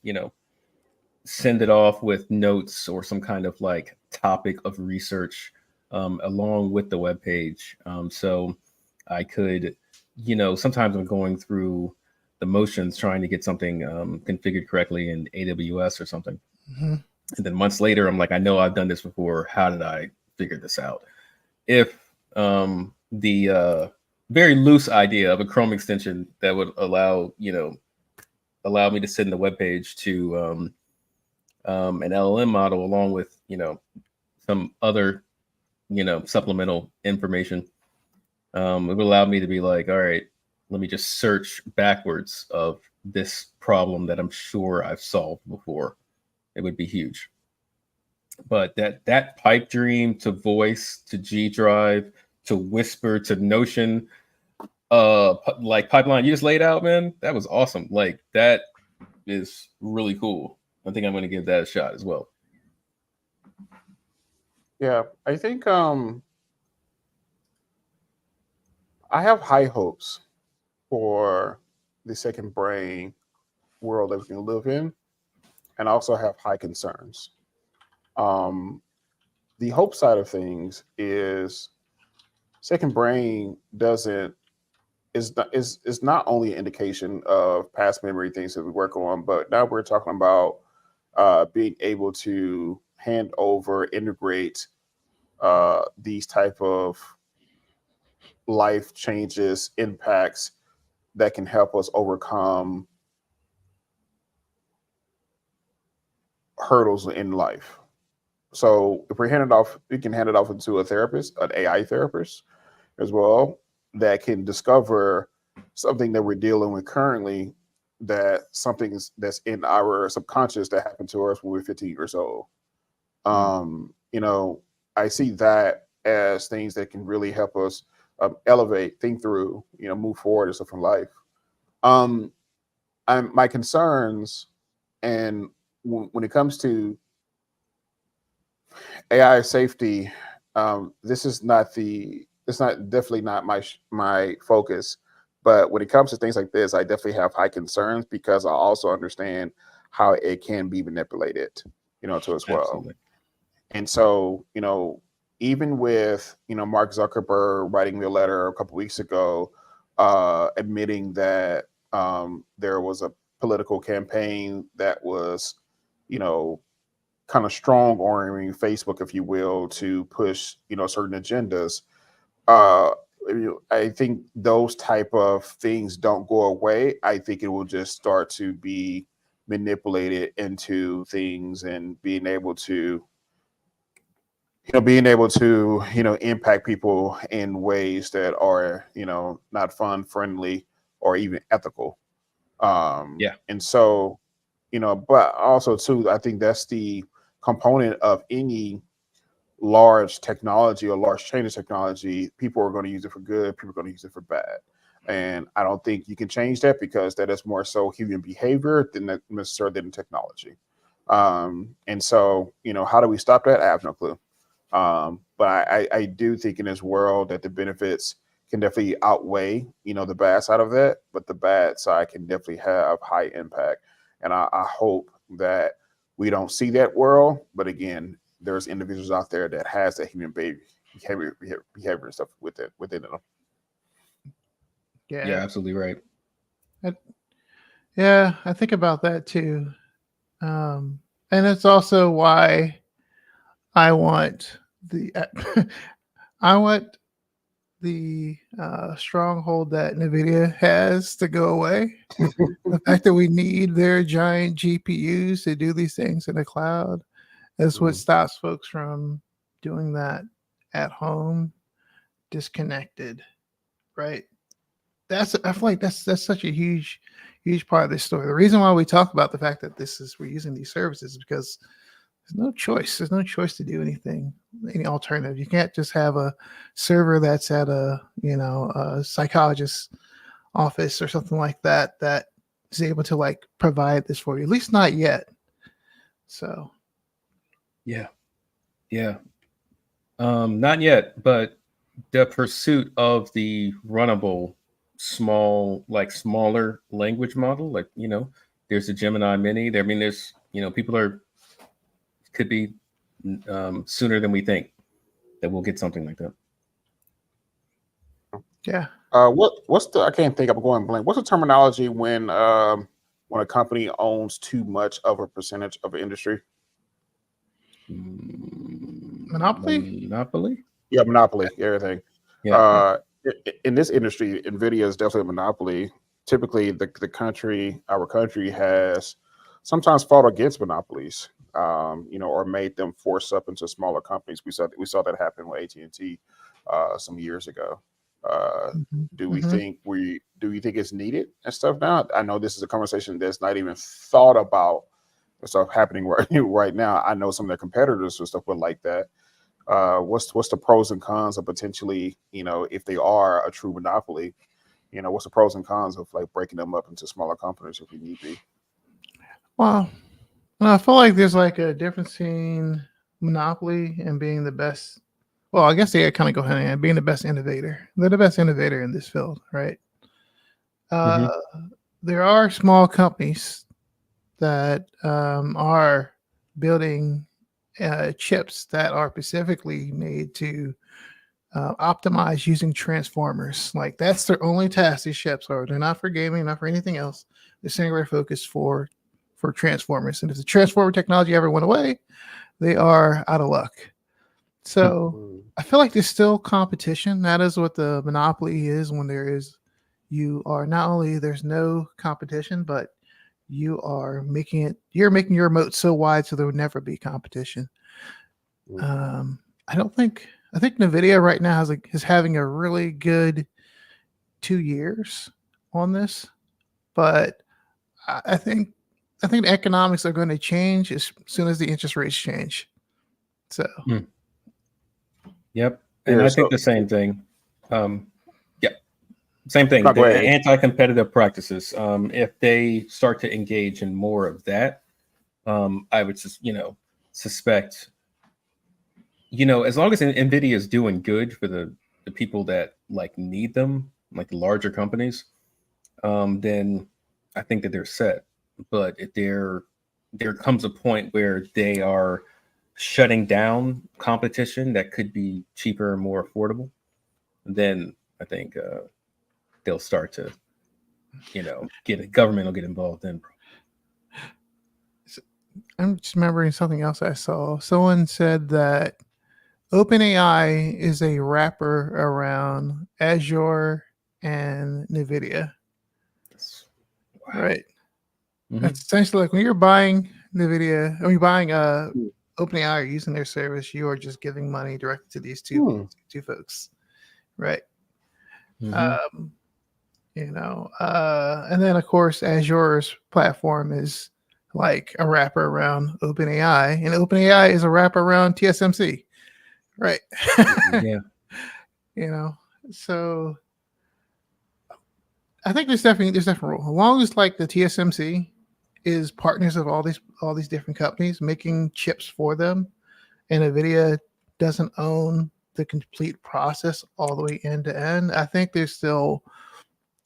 send it off with notes or some kind of like topic of research along with the web page. So I could, sometimes I'm going through the motions trying to get something configured correctly in AWS or something. Mm-hmm. And then months later, I'm like, I know I've done this before. How did I figure this out? If the very loose idea of a Chrome extension that would allow me to send the web page to an LLM model along with some other supplemental information, it would allow me to be like, all right, let me just search backwards of this problem that I'm sure I've solved before. It would be huge. But that pipe dream to voice to G Drive to Whisper to Notion, like pipeline you just laid out, man, that was awesome. Like that is really cool. I think I'm going to give that a shot as well. Yeah, I think I have high hopes for the second brain world that we can live in, and also have high concerns. The hope side of things is second brain is not only an indication of past memory things that we work on, but now we're talking about being able to hand over, integrate these type of life changes, impacts that can help us overcome hurdles in life. So if we can hand it off into a therapist, an AI therapist as well, that can discover something that we're dealing with currently, that's in our subconscious that happened to us when we were 15 years old. I see that as things that can really help us elevate, think through, move forward and stuff in life. My concerns, and when it comes to AI safety, it's definitely not my focus. But when it comes to things like this, I definitely have high concerns because I also understand how it can be manipulated, too as well. Absolutely. And so, even with Mark Zuckerberg writing me a letter a couple weeks ago, admitting that there was a political campaign that was, kind of strong orienting Facebook, if you will, to push certain agendas. I think those type of things don't go away. I think it will just start to be manipulated into things, and being able to impact people in ways that are not fun, friendly, or even ethical. And so but also too, I think that's the component of any large technology or large change of technology. People are going to use it for good, people are going to use it for bad, and I don't think you can change that, because that is more so human behavior than necessarily than technology. And so how do we stop that? I have no clue. But I do think in this world that the benefits can definitely outweigh the bad side of that, but the bad side can definitely have high impact. And I hope that we don't see that world. But again, there's individuals out there that has that human behavior and stuff within them. Yeah, absolutely right. I think about that too. And it's also why I want the stronghold that NVIDIA has to go away. The fact that we need their giant GPUs to do these things in the cloud is what stops folks from doing that at home, disconnected, right? I feel like that's such a huge part of this story. The reason why we talk about the fact that we're using these services is because there's no choice. There's no choice to do anything, any alternative. You can't just have a server that's at a psychologist's office or something like that is able to provide this for you. At least not yet. So, yeah, not yet. But the pursuit of the runnable, smaller language model, there's the Gemini Mini. There's people could be sooner than we think. that we'll get something like that. Yeah. What's the? I can't think. I'm going blank. What's the terminology when a company owns too much of a percentage of an industry? Monopoly? Monopoly? Yeah, monopoly. Everything. Yeah. In this industry, Nvidia is definitely a monopoly. Typically, our country has sometimes fought against monopolies, or made them force up into smaller companies. We saw that happen with AT&T some years ago. Do we think it's needed and stuff now? I know this is a conversation that's not even thought about stuff happening right now. I know some of their competitors and stuff would like that. What's the pros and cons of potentially, if they are a true monopoly, what's the pros and cons of like breaking them up into smaller companies if we need be? Well, I feel like there's like a difference between monopoly and being the best. Well, I guess they kind of go hand in hand. Being the best innovator, they're the best innovator in this field, right? There are small companies that are building chips that are specifically made to optimize using transformers. Like that's their only task. These chips are. They're not for gaming, not for anything else. They're singular focused for transformers. And if the transformer technology ever went away, they are out of luck. So I feel like there's still competition. That is what the monopoly is. When you are not only there's no competition, but you're making your moat so wide so there would never be competition. I think NVIDIA right now is having a really good 2 years on this, but I think the economics are going to change as soon as the interest rates change. So. Yep. And I think the same thing. Same thing. The anti-competitive practices. If they start to engage in more of that, I would just, suspect, as long as NVIDIA is doing good for the people that like need them, like the larger companies, then I think that they're set. But if there comes a point where they are shutting down competition that could be cheaper and more affordable, then I think they'll start to, government will get involved in. I'm just remembering something else I saw. Someone said that OpenAI is a wrapper around Azure and NVIDIA. Wow. Right. That's essentially like when you're buying NVIDIA, when you're buying OpenAI or using their service, you are just giving money directly to these two folks, right? And then of course Azure's platform is like a wrapper around OpenAI, and OpenAI is a wrapper around TSMC, right? So I think there's definitely rule. As long as like the TSMC is partners of all these different companies making chips for them, and NVIDIA doesn't own the complete process all the way end to end, I think there's still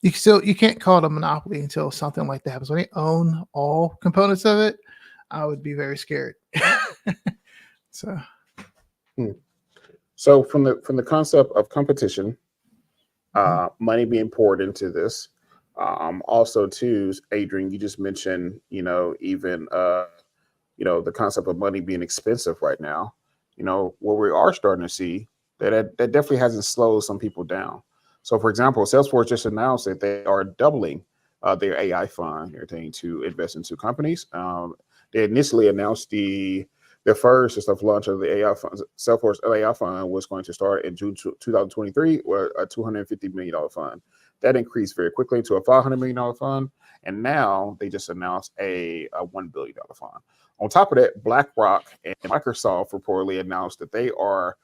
you can't call it a monopoly until something like that happens. When they own all components of it, I would be very scared. So from the concept of competition, money being poured into this, also too, Adrian, you just mentioned, even the concept of money being expensive right now. What we are starting to see that definitely hasn't slowed some people down. So, for example, Salesforce just announced that they are doubling their AI fund, everything to invest into companies. They initially announced the first launch of the AI fund. Salesforce AI fund was going to start in June 2023, with a $250 million fund. That increased very quickly to a $500 million fund, and now they just announced a $1 billion fund. On top of that, BlackRock and Microsoft reportedly announced that they are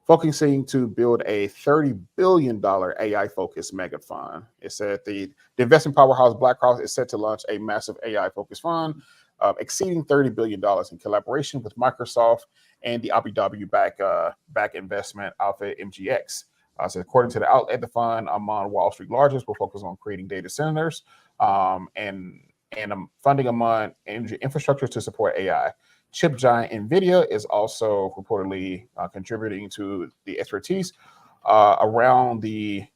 focusing to build a $30 billion AI-focused mega fund. It said the investment powerhouse BlackRock is set to launch a massive AI-focused fund exceeding $30 billion in collaboration with Microsoft and the Abu Dhabi-backed investment outfit MGX. So according to the outlet, the fund among Wall Street largest will focus on creating data centers and funding among energy infrastructure to support AI. chip giant NVIDIA is also reportedly contributing to the expertise around the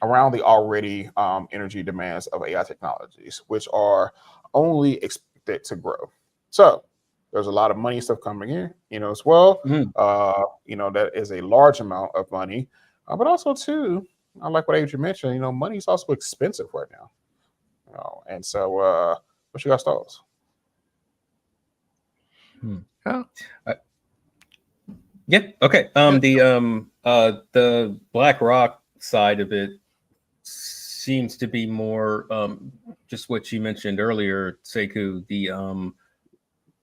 already energy demands of AI technologies, which are only expected to grow. So there's a lot of money stuff coming in, as well. That is a large amount of money, but also too, I like what Adrian mentioned. Money is also expensive right now. And so, what's your guys' thoughts? Yeah. Okay. The BlackRock side of it seems to be more just what you mentioned earlier, Sekou, the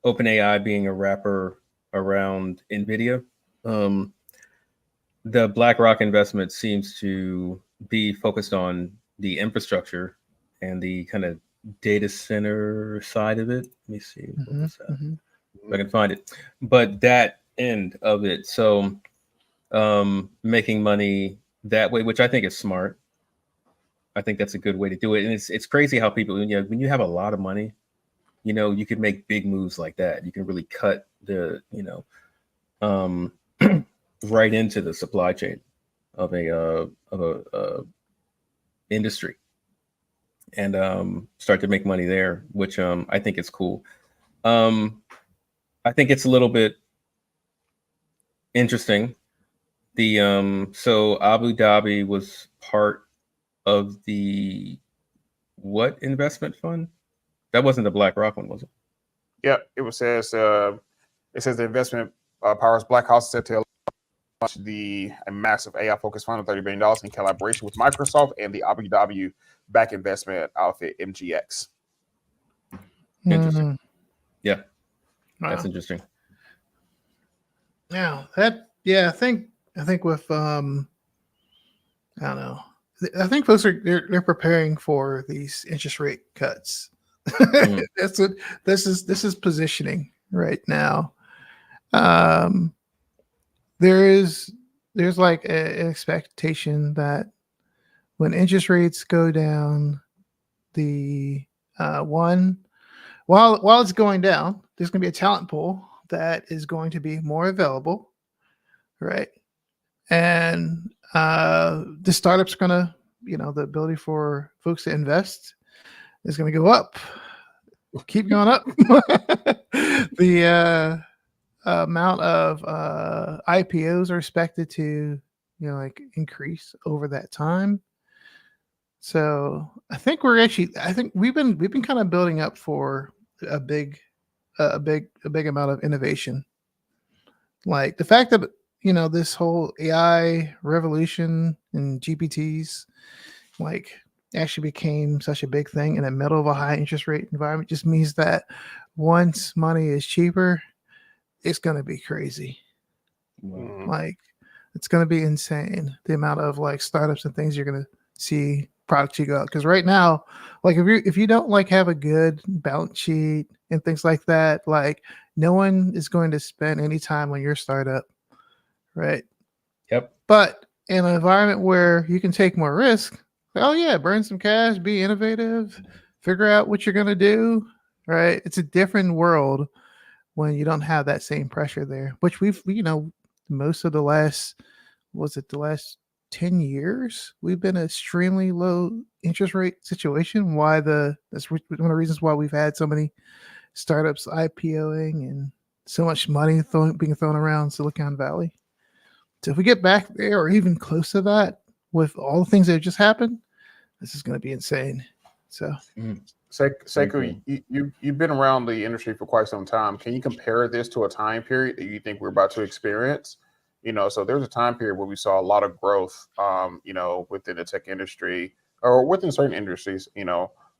OpenAI being a wrapper around NVIDIA. The BlackRock investment seems to be focused on the infrastructure and the kind of data center side of it. Let me see if I can find it. But that end of it, so making money that way, which I think is smart. I think that's a good way to do it. And it's crazy how people, when you have a lot of money, you can make big moves like that. You can really cut the, right into the supply chain of a industry and start to make money there, which I think is cool. I think it's a little bit interesting. So Abu Dhabi was part of the what investment fund? That wasn't the BlackRock one, was it? Yeah, it says the investment powers Black House set to launch a massive AI focused fund of $30 billion in collaboration with Microsoft and the Abu Dhabi back investment outfit MGX. Interesting. Yeah, that's interesting. Yeah, I think with I don't know. I think folks they're preparing for these interest rate cuts. That's what this is positioning right now. There's like an expectation that when interest rates go down, while it's going down, there's going to be a talent pool that is going to be more available, right? And the startups are going to, the ability for folks to invest is going to go up, keep going up. The amount of IPOs are expected to, increase over that time. So I think we've been kind of building up for a big amount of innovation. Like the fact that this whole AI revolution and GPTs actually became such a big thing in the middle of a high interest rate environment just means that once money is cheaper, it's going to be crazy. Wow. It's going to be insane the amount of startups and things you're going to see products you go out. Because right now, if you don't have a good balance sheet and things like that, no one is going to spend any time on your startup. Right. Yep. But in an environment where you can take more risk, burn some cash, be innovative, figure out what you're going to do. Right. It's a different world when you don't have that same pressure there, which we've, most of the last 10 years, we've been an extremely low interest rate situation. That's one of the reasons why we've had so many startups IPOing and so much money being thrown around Silicon Valley. So if we get back there or even close to that with all the things that have just happened, this is going to be insane. So, Sekou, you've been around the industry for quite some time. Can you compare this to a time period that you think we're about to experience? So there's a time period where we saw a lot of growth, within the tech industry or within certain industries,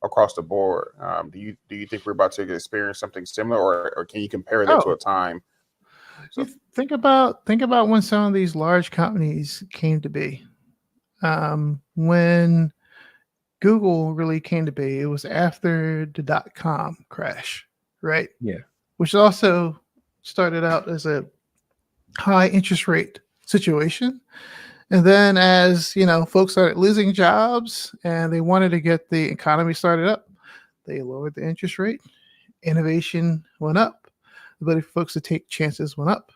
across the board. Do you think we're about to experience something similar, or can you compare that to a time? So think about when some of these large companies came to be. When Google really came to be, it was after the .com crash, right? Yeah. Which also started out as a high interest rate situation. And then as, folks started losing jobs and they wanted to get the economy started up, they lowered the interest rate. Innovation went up. ability for folks to take chances went up.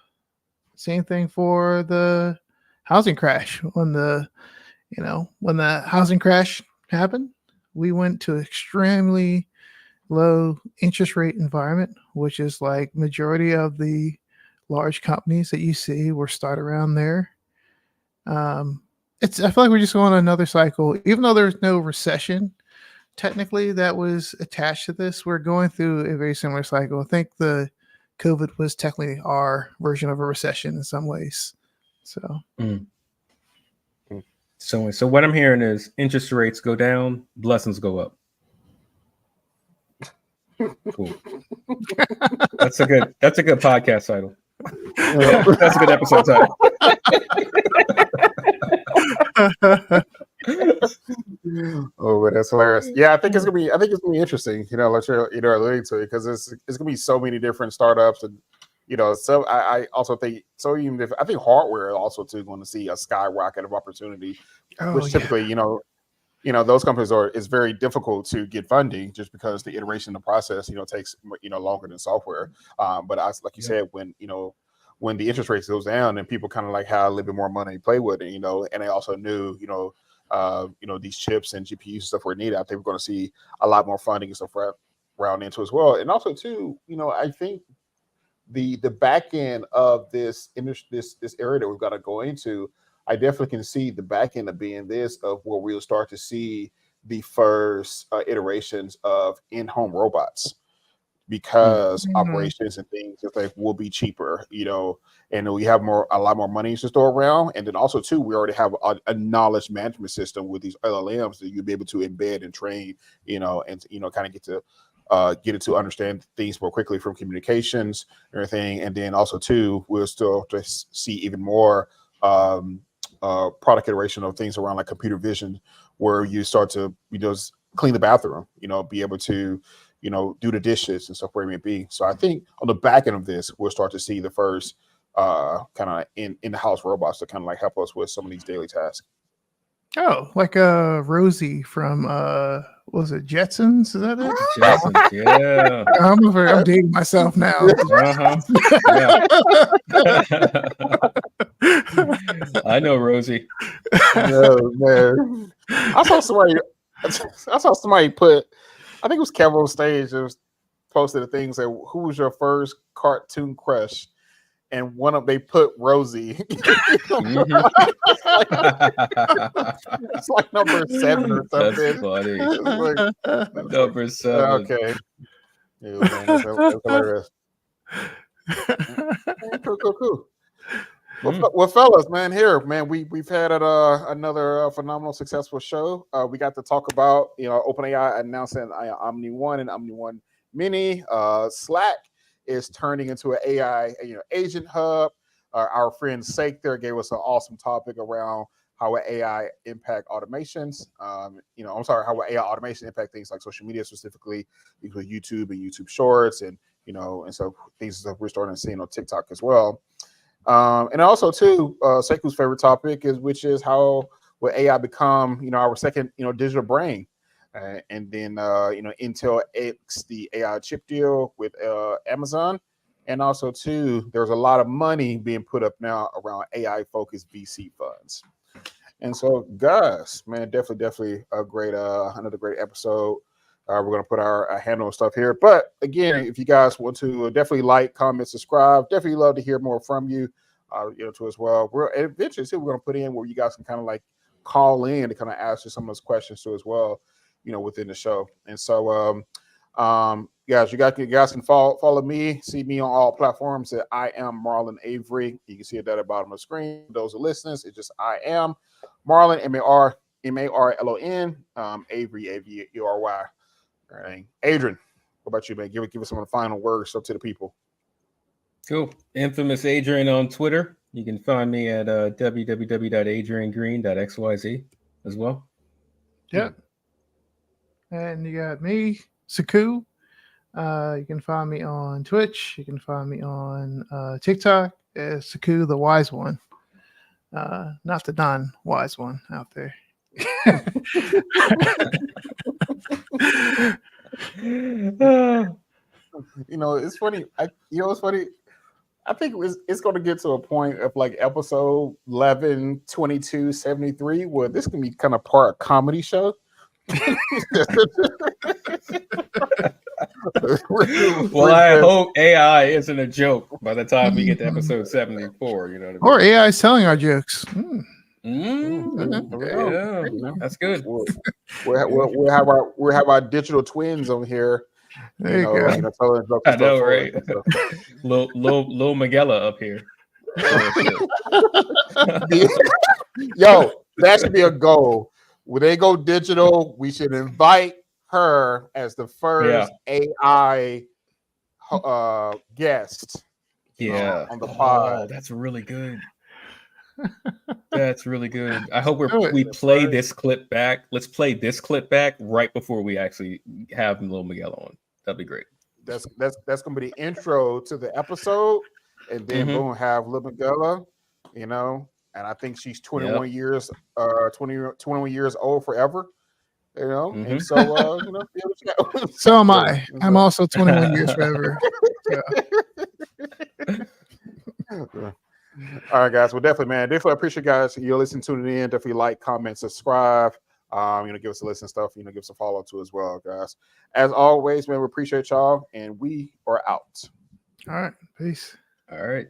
Same thing for the housing crash. When the housing crash happened, we went to extremely low interest rate environment, which is like majority of the large companies that you see were start around there. I feel like we're just going on another cycle, even though there's no recession technically that was attached to this. We're going through a very similar cycle. I think the COVID was technically our version of a recession in some ways. So, so what I'm hearing is interest rates go down, blessings go up. Cool. That's a good podcast title. That's a good episode title. Oh, but that's hilarious. Yeah, I think it's gonna be interesting. Like you're alluding to it, because it's gonna be so many different startups, and so I also think so. Even if I think hardware also too going to see a skyrocket of opportunity, which typically those companies it's very difficult to get funding just because the iteration of the process takes longer than software. But like you said, when the interest rates goes down and people kind of like have a little bit more money to play with it, and they also knew these chips and GPUs and stuff were needed, I think we're going to see a lot more funding and stuff around into as well. And also too, I think the back end of this area that we've got to go into, I definitely can see the back end of being of where we'll start to see the first iterations of in-home robots, because operations and things will be cheaper, and we have a lot more money to store around. And then also too, we already have a knowledge management system with these LLMs that you'll be able to embed and train, and kind of get it to understand things more quickly from communications and everything. And then also too, we'll still just see even more product iteration of things around like computer vision, where you start to clean the bathroom, be able to do the dishes and stuff where it may be. So I think on the back end of this, we'll start to see the first kind of in the house robots to kind of like help us with some of these daily tasks. Oh, like Rosie from what was it, Jetsons? Is that it? Jetsons, yeah. I'm dating myself now. I know Rosie. No, man. I saw somebody put, I think it was Kevin on stage, it was posted a thing saying, "Who was your first cartoon crush?" And they put Rosie. It's like number 7 or something. That's funny. Number 7. Okay. Yeah, man, that's hilarious. Cool. Well, fellas, man, we've had another phenomenal, successful show. We got to talk about OpenAI announcing Omni 1 and Omni 1 Mini. Slack is turning into an AI agent hub. Our friend Sekou there gave us an awesome topic around how AI impact automations. How AI automation impact things like social media, specifically with YouTube and YouTube Shorts, and so things that we're starting to see on TikTok as well. And also too, Sekou's favorite topic which is how will AI become our second digital brain. And then Intel X the AI chip deal with Amazon, and also too, there's a lot of money being put up now around AI focused VC funds. And so, guys, man, definitely a great another great episode. We're gonna put our handle and stuff here, but again, if you guys want to definitely like, comment, subscribe. Definitely love to hear more from you, too as well. We're eventually we're gonna put in where you guys can kind of like call in to kind of ask you some of those questions too as well, within the show. And so, guys, you guys can follow me, see me on all platforms at I am Marlon Avery. You can see it at the bottom of the screen. Those are listeners, it's just I am Marlon, Marlon, Avery, Avery. All right, Adrian, what about you, man? Give us some of the final words up to the people. Cool. Infamous Adrian on Twitter. You can find me at www.adriangreen.xyz as well. Yeah. And you got me, Sekou. You can find me on Twitch. You can find me on TikTok as Sekou the Wise One. Not the non-wise one out there. You know, it's funny. It's funny. I think it's going to get to a point of like episode 11, 22, 73, where this can be kind of part comedy show. Well, I hope AI isn't a joke by the time we get to episode 74. You know what I mean? Or AI is telling our jokes. Yeah, that's good. We'll have our digital twins on here. There you go. I know, right? Lil Miguela up here. Yo, that should be a goal. When they go digital, we should invite her as the first AI guest. On the pod. Oh, that's really good. That's really good. I hope we play this clip back. Let's play this clip back right before we actually have Lil Miguel on. That'd be great. That's gonna be the intro to the episode, and then boom, have Lil Miguel, you know. And I think she's 21 years, 21 years old forever. You know, and so you know, so am I. I'm also 21 years forever. All right, guys. Well, definitely appreciate you guys. You're listening, tuning in. Definitely like, comment, subscribe. Give us a listen stuff. Give us a follow too as well, guys. As always, man, we appreciate y'all, and we are out. All right, peace. All right.